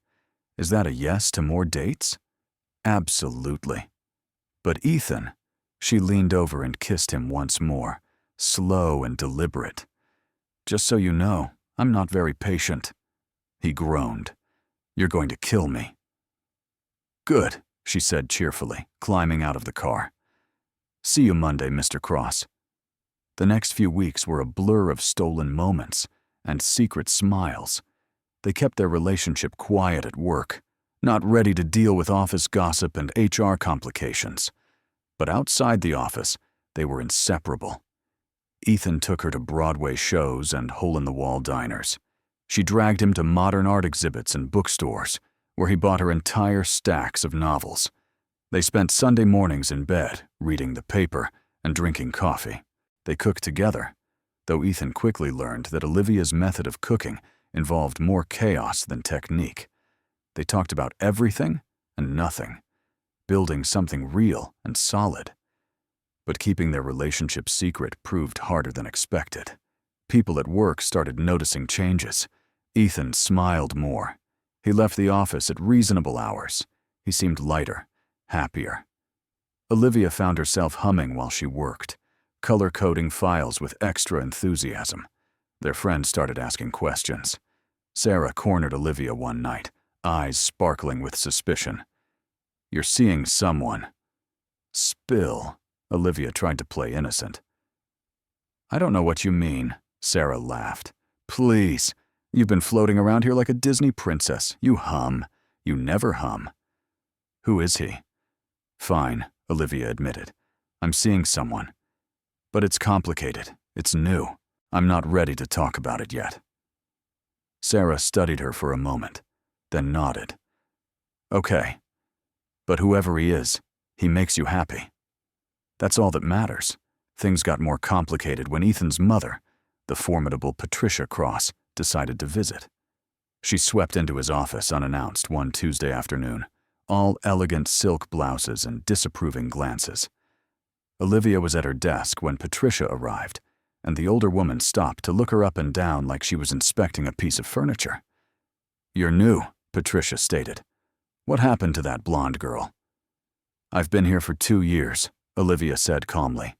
"Is that a yes to more dates?" "Absolutely." "But Ethan," she leaned over and kissed him once more, slow and deliberate. "Just so you know, I'm not very patient." He groaned. "You're going to kill me." "Good," she said cheerfully, climbing out of the car. "See you Monday, Mr. Cross." The next few weeks were a blur of stolen moments and secret smiles. They kept their relationship quiet at work, not ready to deal with office gossip and HR complications. But outside the office, they were inseparable. Ethan took her to Broadway shows and hole-in-the-wall diners. She dragged him to modern art exhibits and bookstores, where he bought her entire stacks of novels. They spent Sunday mornings in bed, reading the paper and drinking coffee. They cooked together, though Ethan quickly learned that Olivia's method of cooking involved more chaos than technique. They talked about everything and nothing, building something real and solid. But keeping their relationship secret proved harder than expected. People at work started noticing changes. Ethan smiled more. He left the office at reasonable hours. He seemed lighter, happier. Olivia found herself humming while she worked, color-coding files with extra enthusiasm. Their friends started asking questions. Sarah cornered Olivia one night, eyes sparkling with suspicion. "You're seeing someone." "Spill." Olivia tried to play innocent. "I don't know what you mean," Sarah laughed. "Please, you've been floating around here like a Disney princess. You hum. You never hum." "Who is he?" "Fine," Olivia admitted. "I'm seeing someone. But it's complicated. It's new. I'm not ready to talk about it yet." Sarah studied her for a moment, then nodded. "Okay. But whoever he is, he makes you happy. That's all that matters." Things got more complicated when Ethan's mother, the formidable Patricia Cross, decided to visit. She swept into his office unannounced one Tuesday afternoon, all elegant silk blouses and disapproving glances. Olivia was at her desk when Patricia arrived, and the older woman stopped to look her up and down like she was inspecting a piece of furniture. "You're new," Patricia stated. "What happened to that blonde girl?" "I've been here for 2 years," Olivia said calmly.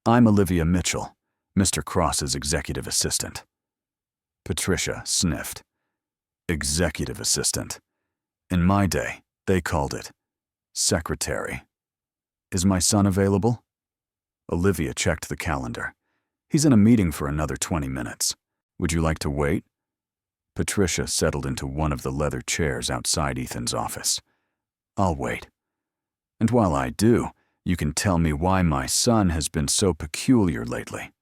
"I'm Olivia Mitchell, Mr. Cross's executive assistant." Patricia sniffed. "Executive assistant. In my day, they called it secretary. Is my son available?" Olivia checked the calendar. "He's in a meeting for another 20 minutes. Would you like to wait?" Patricia settled into one of the leather chairs outside Ethan's office. "I'll wait. And while I do, you can tell me why my son has been so peculiar lately."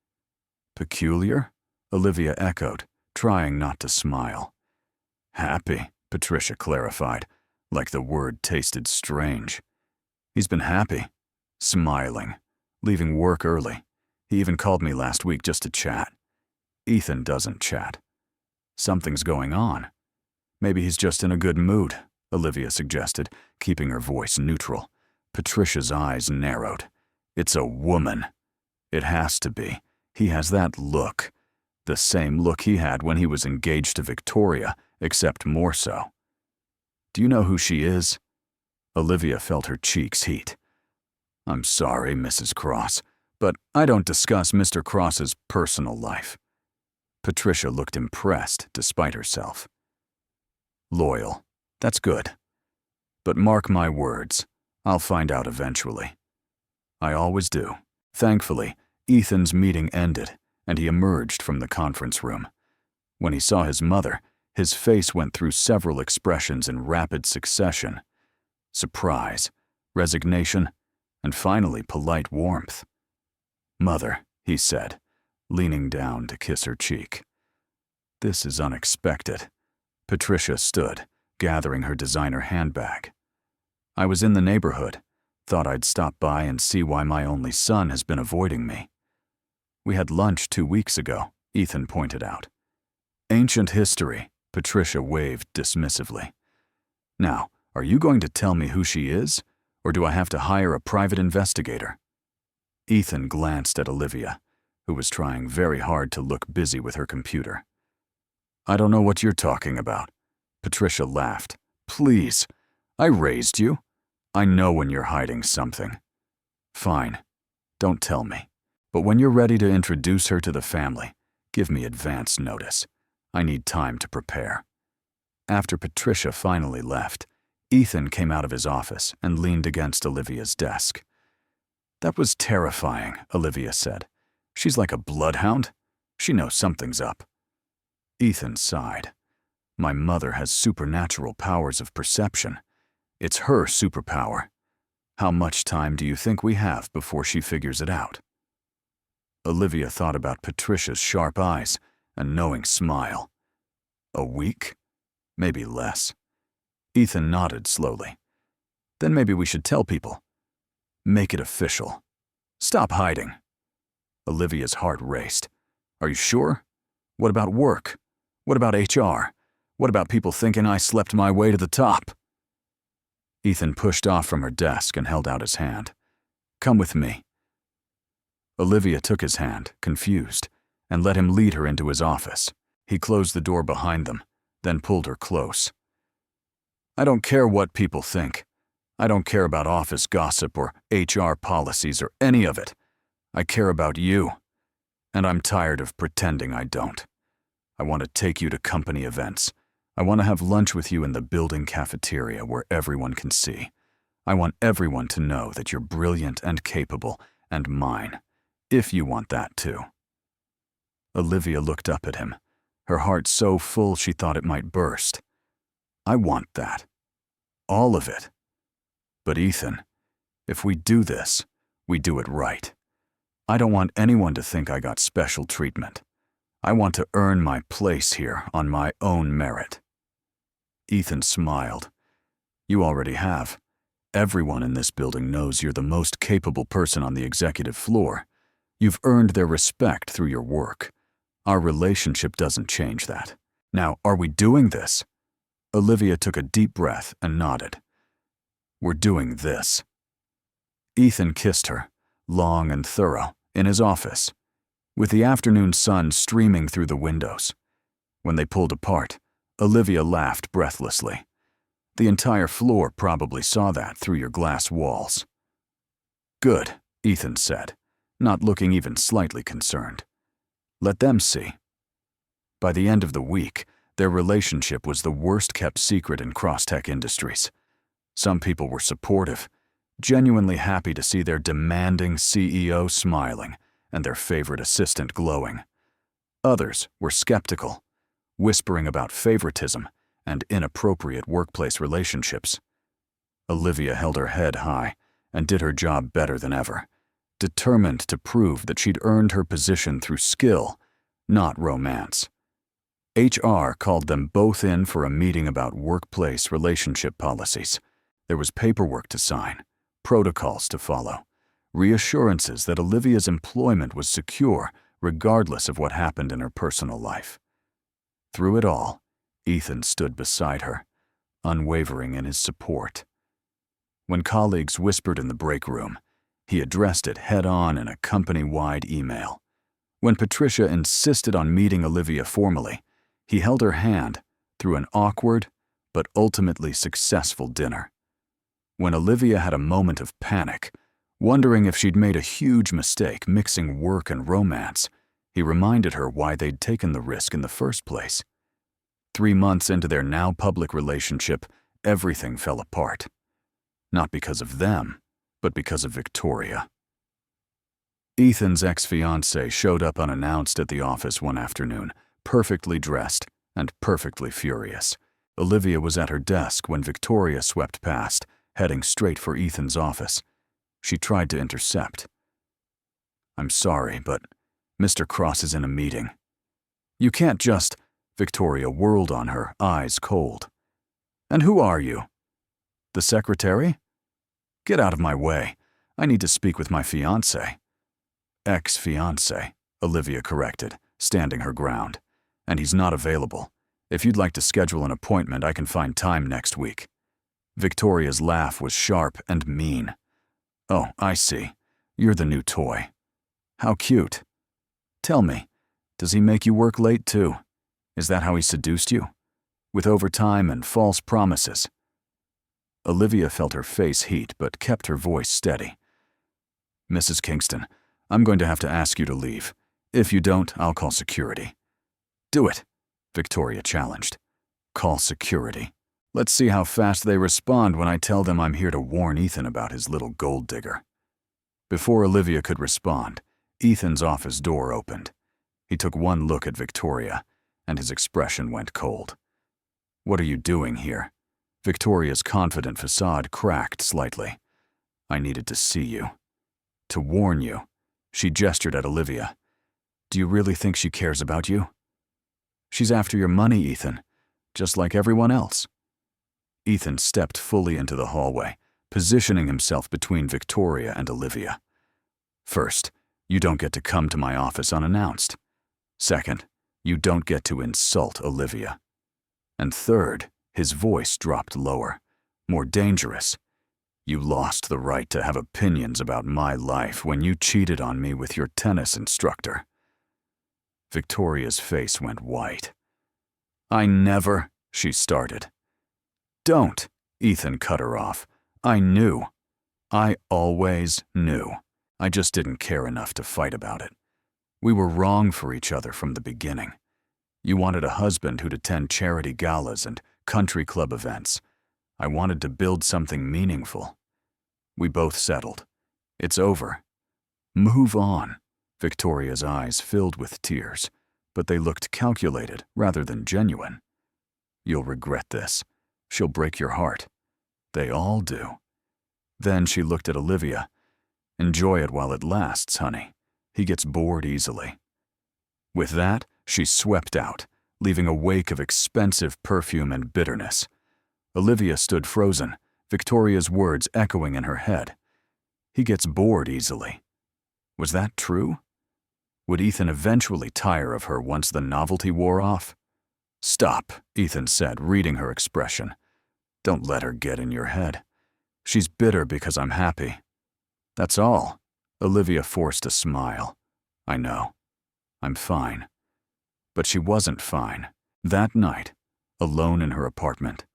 "Peculiar?" Olivia echoed, trying not to smile. "Happy," Patricia clarified, like the word tasted strange. "He's been happy, smiling, leaving work early. He even called me last week just to chat. Ethan doesn't chat. Something's going on. Maybe he's just in a good mood," Olivia suggested, keeping her voice neutral. Patricia's eyes narrowed. "It's a woman. It has to be. He has that look. The same look he had when he was engaged to Victoria, except more so." "Do you know who she is?" Olivia felt her cheeks heat. "I'm sorry, Mrs. Cross, but I don't discuss Mr. Cross's personal life." Patricia looked impressed despite herself. "Loyal. That's good. But mark my words, I'll find out eventually. I always do." Thankfully, Ethan's meeting ended, and he emerged from the conference room. When he saw his mother, his face went through several expressions in rapid succession: surprise, resignation, and finally polite warmth. "Mother," he said, leaning down to kiss her cheek. "This is unexpected." Patricia stood, gathering her designer handbag. "I was in the neighborhood. Thought I'd stop by and see why my only son has been avoiding me." "We had lunch 2 weeks ago," Ethan pointed out. "Ancient history," Patricia waved dismissively. "Now, are you going to tell me who she is, or do I have to hire a private investigator?" Ethan glanced at Olivia, who was trying very hard to look busy with her computer. "I don't know what you're talking about." Patricia laughed. "Please, I raised you. I know when you're hiding something." "Fine, don't tell me. But when you're ready to introduce her to the family, give me advance notice. I need time to prepare." After Patricia finally left, Ethan came out of his office and leaned against Olivia's desk. "That was terrifying," Olivia said. "She's like a bloodhound. She knows something's up." Ethan sighed. "My mother has supernatural powers of perception. It's her superpower. How much time do you think we have before she figures it out?" Olivia thought about Patricia's sharp eyes and knowing smile. A week? Maybe less. Ethan nodded slowly. Then maybe we should tell people. Make it official. Stop hiding. Olivia's heart raced. Are you sure? What about work? What about HR? What about people thinking I slept my way to the top? Ethan pushed off from her desk and held out his hand. Come with me. Olivia took his hand, confused, and let him lead her into his office. He closed the door behind them, then pulled her close. I don't care what people think. I don't care about office gossip or HR policies or any of it. I care about you, and I'm tired of pretending I don't. I want to take you to company events. I want to have lunch with you in the building cafeteria where everyone can see. I want everyone to know that you're brilliant and capable and mine, if you want that too. Olivia looked up at him, her heart so full she thought it might burst. I want that. All of it. But Ethan, if we do this, we do it right. I don't want anyone to think I got special treatment. I want to earn my place here on my own merit. Ethan smiled. You already have. Everyone in this building knows you're the most capable person on the executive floor. You've earned their respect through your work. Our relationship doesn't change that. Now, are we doing this? Olivia took a deep breath and nodded. We're doing this. Ethan kissed her, long and thorough, in his office, with the afternoon sun streaming through the windows. When they pulled apart, Olivia laughed breathlessly. The entire floor probably saw that through your glass walls. Good, Ethan said, not looking even slightly concerned. Let them see. By the end of the week, their relationship was the worst-kept secret in cross-tech industries. Some people were supportive, genuinely happy to see their demanding CEO smiling and their favorite assistant glowing. Others were skeptical, whispering about favoritism and inappropriate workplace relationships. Olivia held her head high and did her job better than ever, determined to prove that she'd earned her position through skill, not romance. HR called them both in for a meeting about workplace relationship policies. There was paperwork to sign, protocols to follow, reassurances that Olivia's employment was secure regardless of what happened in her personal life. Through it all, Ethan stood beside her, unwavering in his support. When colleagues whispered in the break room, he addressed it head-on in a company-wide email. When Patricia insisted on meeting Olivia formally, he held her hand through an awkward but ultimately successful dinner. When Olivia had a moment of panic, wondering if she'd made a huge mistake mixing work and romance, he reminded her why they'd taken the risk in the first place. 3 months into their now public relationship, everything fell apart. Not because of them, but because of Victoria. Ethan's ex-fiancée showed up unannounced at the office one afternoon, perfectly dressed and perfectly furious. Olivia was at her desk when Victoria swept past, heading straight for Ethan's office. She tried to intercept. I'm sorry, but Mr. Cross is in a meeting. You can't just... Victoria whirled on her, eyes cold. And who are you? The secretary? Get out of my way. I need to speak with my fiancé. Ex-fiancé, Olivia corrected, standing her ground. And he's not available. If you'd like to schedule an appointment, I can find time next week. Victoria's laugh was sharp and mean. Oh, I see. You're the new toy. How cute. Tell me, does he make you work late too? Is that how he seduced you? With overtime and false promises? Olivia felt her face heat but kept her voice steady. Mrs. Kingston, I'm going to have to ask you to leave. If you don't, I'll call security. Do it, Victoria challenged. Call security. Let's see how fast they respond when I tell them I'm here to warn Ethan about his little gold digger. Before Olivia could respond, Ethan's office door opened. He took one look at Victoria, and his expression went cold. What are you doing here? Victoria's confident facade cracked slightly. I needed to see you. To warn you. She gestured at Olivia. Do you really think she cares about you? She's after your money, Ethan. just like everyone else. Ethan stepped fully into the hallway, positioning himself between Victoria and Olivia. First, you don't get to come to my office unannounced. Second, you don't get to insult Olivia. And third, his voice dropped lower, more dangerous. You lost the right to have opinions about my life when you cheated on me with your tennis instructor. Victoria's face went white. I never, she started. Don't, Ethan cut her off. I knew. I always knew. I just didn't care enough to fight about it. We were wrong for each other from the beginning. You wanted a husband who'd attend charity galas and country club events. I wanted to build something meaningful. We both settled. It's over. Move on. Victoria's eyes filled with tears, but they looked calculated rather than genuine. You'll regret this. She'll break your heart. They all do. Then she looked at Olivia. Enjoy it while it lasts, honey. He gets bored easily. With that, she swept out, leaving a wake of expensive perfume and bitterness. Olivia stood frozen, Victoria's words echoing in her head. He gets bored easily. Was that true? Would Ethan eventually tire of her once the novelty wore off? Stop, Ethan said, reading her expression. Don't let her get in your head. She's bitter because I'm happy. That's all. Olivia forced a smile. I know. I'm fine. But she wasn't fine. That night, alone in her apartment,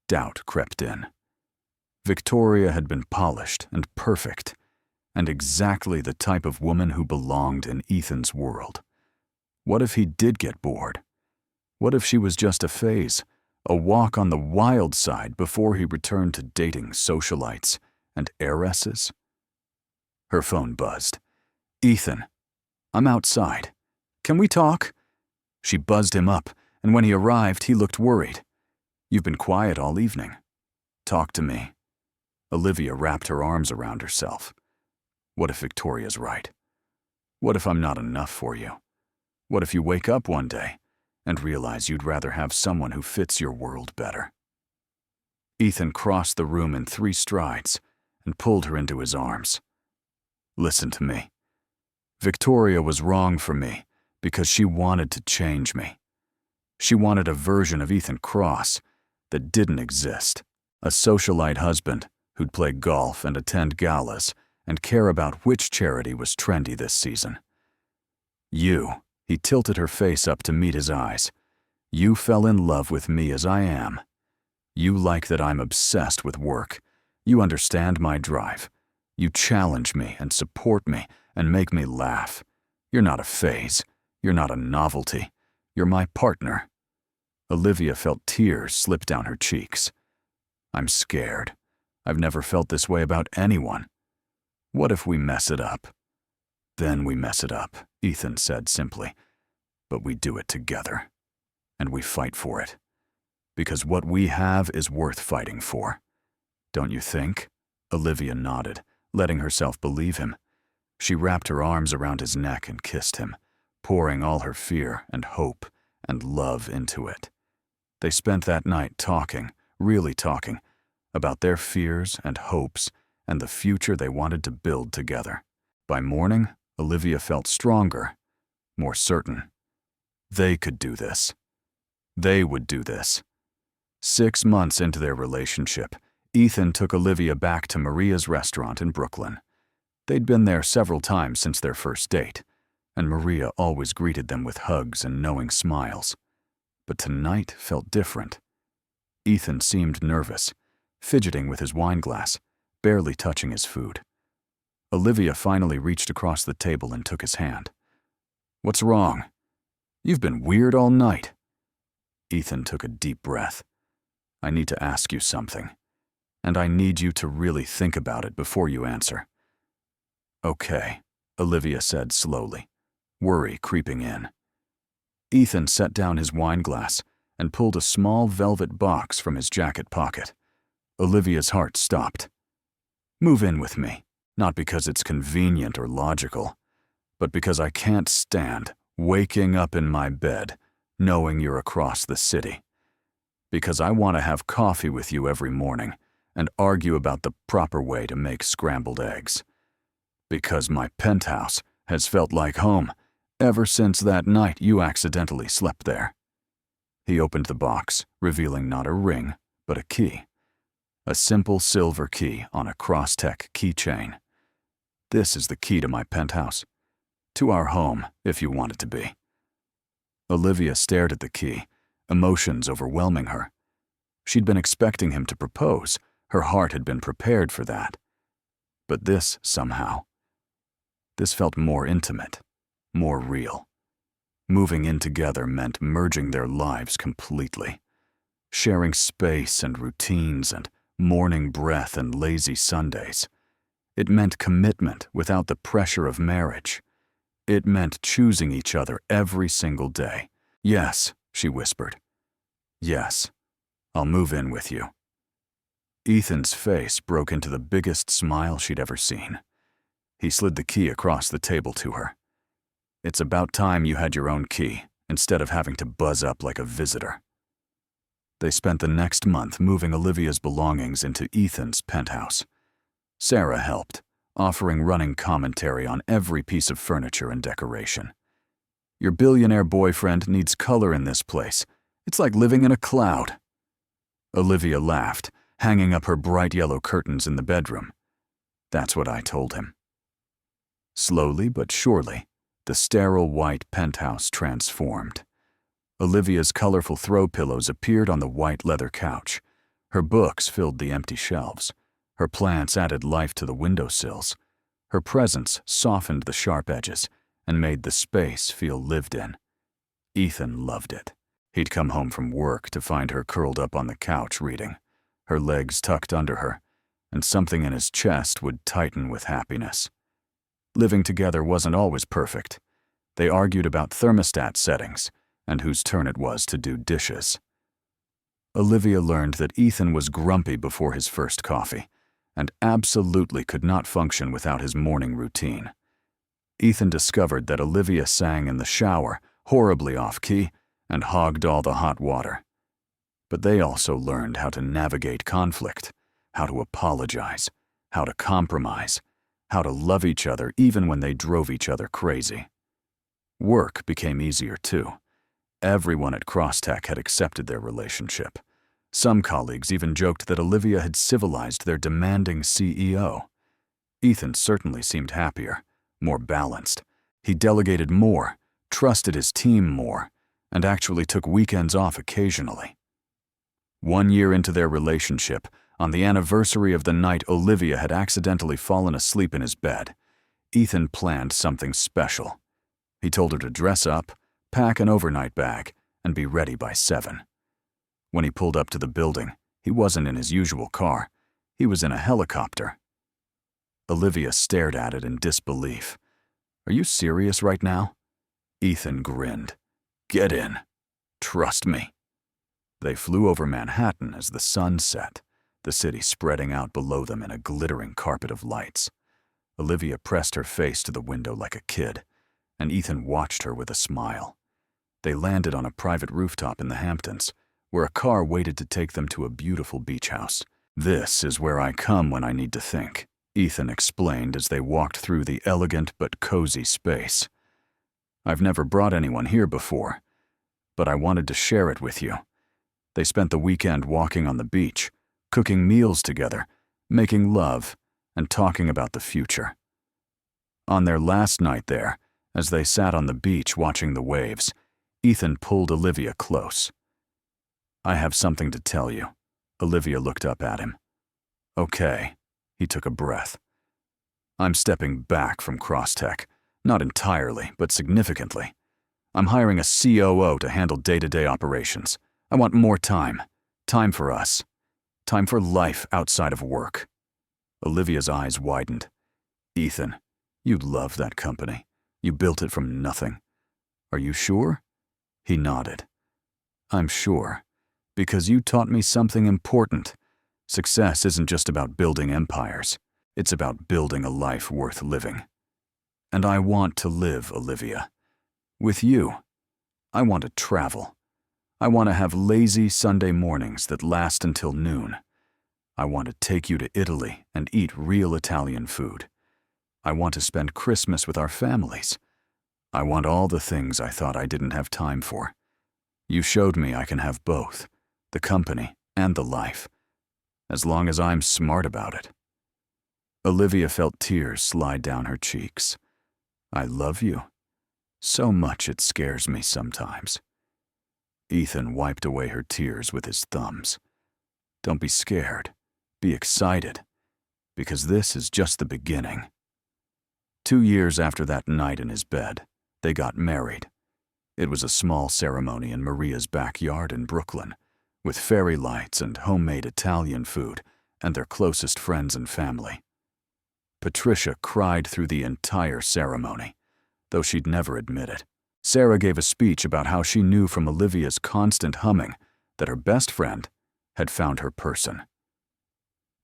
doubt crept in. Victoria had been polished and perfect, and exactly the type of woman who belonged in Ethan's world. What if he did get bored? What if she was just a phase, a walk on the wild side before he returned to dating socialites and heiresses? Her phone buzzed. Ethan, I'm outside. Can we talk? She buzzed him up, and when he arrived, he looked worried. You've been quiet all evening. Talk to me. Olivia wrapped her arms around herself. What if Victoria's right? What if I'm not enough for you? What if you wake up one day and realize you'd rather have someone who fits your world better? Ethan crossed the room in 3 strides and pulled her into his arms. Listen to me. Victoria was wrong for me because she wanted to change me. She wanted a version of Ethan Cross that didn't exist. A socialite husband who'd play golf and attend galas and care about which charity was trendy this season. You, he tilted her face up to meet his eyes. You fell in love with me as I am. You like that I'm obsessed with work. You understand my drive. You challenge me and support me and make me laugh. You're not a phase. You're not a novelty. You're my partner. Olivia felt tears slip down her cheeks. I'm scared. I've never felt this way about anyone. What if we mess it up? Then we mess it up, Ethan said simply. But we do it together. And we fight for it. Because what we have is worth fighting for. Don't you think? Olivia nodded, letting herself believe him. She wrapped her arms around his neck and kissed him, pouring all her fear and hope and love into it. They spent that night talking, really talking, about their fears and hopes and the future they wanted to build together. By morning, Olivia felt stronger, more certain. They could do this. They would do this. 6 months into their relationship, Ethan took Olivia back to Maria's restaurant in Brooklyn. They'd been there several times since their first date, and Maria always greeted them with hugs and knowing smiles. But tonight felt different. Ethan seemed nervous, fidgeting with his wine glass, barely touching his food. Olivia finally reached across the table and took his hand. What's wrong? You've been weird all night. Ethan took a deep breath. I need to ask you something, and I need you to really think about it before you answer. Okay, Olivia said slowly, worry creeping in. Ethan set down his wine glass and pulled a small velvet box from his jacket pocket. Olivia's heart stopped. Move in with me, not because it's convenient or logical, but because I can't stand waking up in my bed knowing you're across the city. Because I want to have coffee with you every morning and argue about the proper way to make scrambled eggs. Because my penthouse has felt like home ever since that night you accidentally slept there." He opened the box, revealing not a ring, but a key. A simple silver key on a Crosstech keychain. "This is the key to my penthouse. To our home, if you want it to be." Olivia stared at the key, emotions overwhelming her. She'd been expecting him to propose. Her heart had been prepared for that. But this felt more intimate, more real. Moving in together meant merging their lives completely. Sharing space and routines and morning breath and lazy Sundays. It meant commitment without the pressure of marriage. It meant choosing each other every single day. "Yes," she whispered. "Yes, I'll move in with you." Ethan's face broke into the biggest smile she'd ever seen. He slid the key across the table to her. "It's about time you had your own key, instead of having to buzz up like a visitor." They spent the next month moving Olivia's belongings into Ethan's penthouse. Sarah helped, offering running commentary on every piece of furniture and decoration. "Your billionaire boyfriend needs color in this place. It's like living in a cloud." Olivia laughed, hanging up her bright yellow curtains in the bedroom. "That's what I told him." Slowly but surely, the sterile white penthouse transformed. Olivia's colorful throw pillows appeared on the white leather couch. Her books filled the empty shelves. Her plants added life to the windowsills. Her presence softened the sharp edges and made the space feel lived in. Ethan loved it. He'd come home from work to find her curled up on the couch reading, her legs tucked under her, and something in his chest would tighten with happiness. Living together wasn't always perfect. They argued about thermostat settings and whose turn it was to do dishes. Olivia learned that Ethan was grumpy before his first coffee and absolutely could not function without his morning routine. Ethan discovered that Olivia sang in the shower, horribly off-key, and hogged all the hot water. But they also learned how to navigate conflict, how to apologize, how to compromise, how to love each other even when they drove each other crazy. Work became easier too. Everyone at Crosstech had accepted their relationship. Some colleagues even joked that Olivia had civilized their demanding CEO. Ethan certainly seemed happier, more balanced. He delegated more, trusted his team more, and actually took weekends off occasionally. 1 year into their relationship, on the anniversary of the night Olivia had accidentally fallen asleep in his bed, Ethan planned something special. He told her to dress up, pack an overnight bag, and be ready by 7. When he pulled up to the building, he wasn't in his usual car. He was in a helicopter. Olivia stared at it in disbelief. "Are you serious right now?" Ethan grinned. "Get in. Trust me." They flew over Manhattan as the sun set, the city spreading out below them in a glittering carpet of lights. Olivia pressed her face to the window like a kid, and Ethan watched her with a smile. They landed on a private rooftop in the Hamptons, where a car waited to take them to a beautiful beach house. "This is where I come when I need to think," Ethan explained as they walked through the elegant but cozy space. "I've never brought anyone here before, but I wanted to share it with you." They spent the weekend walking on the beach, cooking meals together, making love, and talking about the future. On their last night there, as they sat on the beach watching the waves, Ethan pulled Olivia close. "I have something to tell you." Olivia looked up at him. "Okay." He took a breath. "I'm stepping back from Crosstech. Not entirely, but significantly. I'm hiring a COO to handle day-to-day operations. I want more time. Time for us. Time for life outside of work." Olivia's eyes widened. "Ethan, you love that company. You built it from nothing. Are you sure?" He nodded. "I'm sure. Because you taught me something important. Success isn't just about building empires. It's about building a life worth living. And I want to live, Olivia. With you. I want to travel. I want to have lazy Sunday mornings that last until noon. I want to take you to Italy and eat real Italian food. I want to spend Christmas with our families. I want all the things I thought I didn't have time for. You showed me I can have both, the company and the life, as long as I'm smart about it. Olivia felt tears slide down her cheeks. I love you. So much it scares me sometimes. Ethan wiped away her tears with his thumbs. Don't be scared. Be excited. Because this is just the beginning. 2 years after that night in his bed, they got married. It was a small ceremony in Maria's backyard in Brooklyn, with fairy lights and homemade Italian food and their closest friends and family. Patricia cried through the entire ceremony, though she'd never admit it. Sarah gave a speech about how she knew from Olivia's constant humming that her best friend had found her person.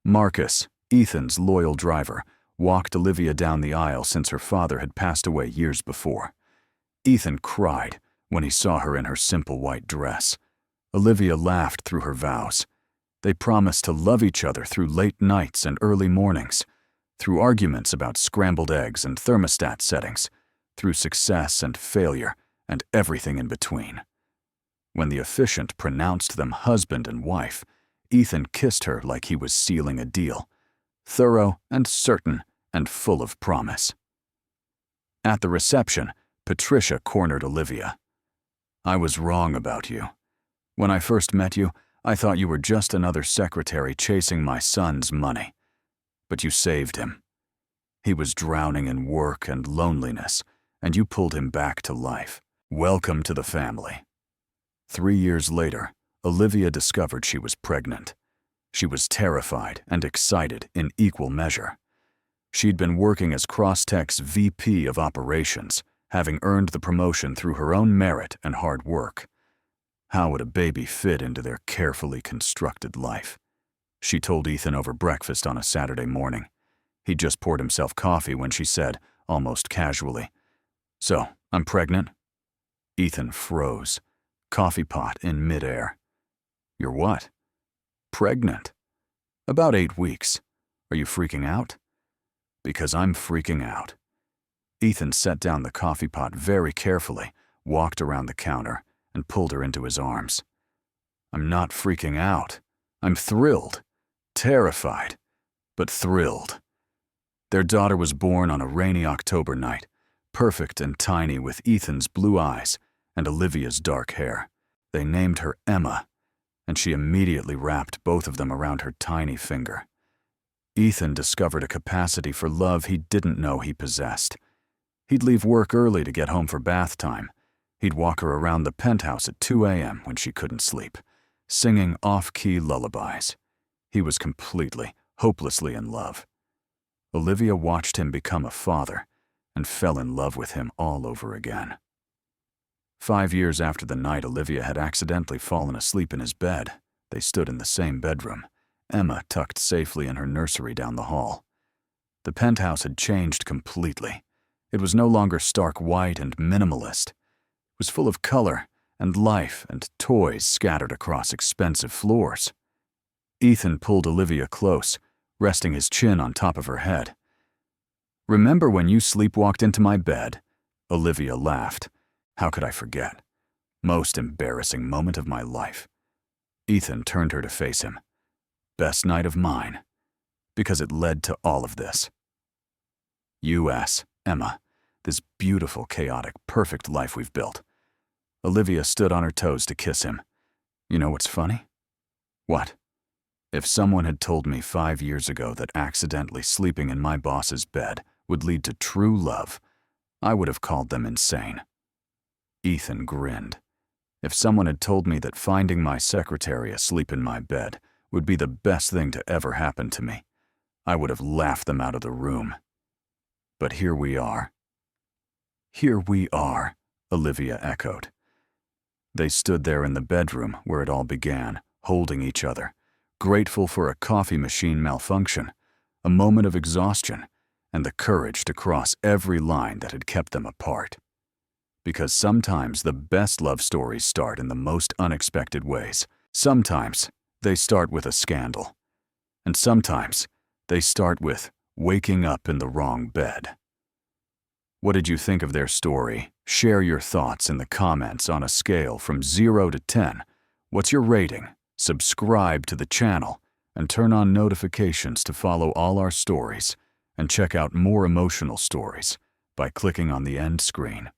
Marcus, Ethan's loyal driver, walked Olivia down the aisle since her father had passed away years before. Ethan cried when he saw her in her simple white dress. Olivia laughed through her vows. They promised to love each other through late nights and early mornings, through arguments about scrambled eggs and thermostat settings, through success and failure and everything in between. When the officiant pronounced them husband and wife, Ethan kissed her like he was sealing a deal, thorough and certain and full of promise. At the reception, Patricia cornered Olivia. I was wrong about you. When I first met you, I thought you were just another secretary chasing my son's money. But you saved him. He was drowning in work and loneliness, and you pulled him back to life. Welcome to the family. 3 years later, Olivia discovered she was pregnant. She was terrified and excited in equal measure. She'd been working as Crosstech's VP of Operations, having earned the promotion through her own merit and hard work. How would a baby fit into their carefully constructed life? She told Ethan over breakfast on a Saturday morning. He'd just poured himself coffee when she said, almost casually, "So, I'm pregnant?" Ethan froze, coffee pot in midair. "You're what?" "Pregnant. About 8 weeks. Are you freaking out?" "Because I'm freaking out." Ethan set down the coffee pot very carefully, walked around the counter, and pulled her into his arms. "I'm not freaking out. I'm thrilled. Terrified, but thrilled." Their daughter was born on a rainy October night, perfect and tiny with Ethan's blue eyes and Olivia's dark hair. They named her Emma, and she immediately wrapped both of them around her tiny finger. Ethan discovered a capacity for love he didn't know he possessed. He'd leave work early to get home for bath time. He'd walk her around the penthouse at 2 a.m. when she couldn't sleep, singing off-key lullabies. He was completely, hopelessly in love. Olivia watched him become a father and fell in love with him all over again. 5 years after the night Olivia had accidentally fallen asleep in his bed, they stood in the same bedroom, Emma tucked safely in her nursery down the hall. The penthouse had changed completely. It was no longer stark white and minimalist. It was full of color and life and toys scattered across expensive floors. Ethan pulled Olivia close, resting his chin on top of her head. "Remember when you sleepwalked into my bed?" Olivia laughed. "How could I forget? Most embarrassing moment of my life." Ethan turned her to face him. "Best night of mine. Because it led to all of this." U.S., Emma, this beautiful, chaotic, perfect life we've built. Olivia stood on her toes to kiss him. "You know what's funny?" "What?" "If someone had told me 5 years ago that accidentally sleeping in my boss's bed would lead to true love, I would have called them insane." Ethan grinned. "If someone had told me that finding my secretary asleep in my bed would be the best thing to ever happen to me, I would have laughed them out of the room. But here we are." "Here we are," Olivia echoed. They stood there in the bedroom where it all began, holding each other, grateful for a coffee machine malfunction, a moment of exhaustion, and the courage to cross every line that had kept them apart. Because sometimes the best love stories start in the most unexpected ways. Sometimes they start with a scandal. And sometimes they start with waking up in the wrong bed. What did you think of their story? Share your thoughts in the comments on a scale from 0 to 10. What's your rating? Subscribe to the channel and turn on notifications to follow all our stories, and check out more emotional stories by clicking on the end screen.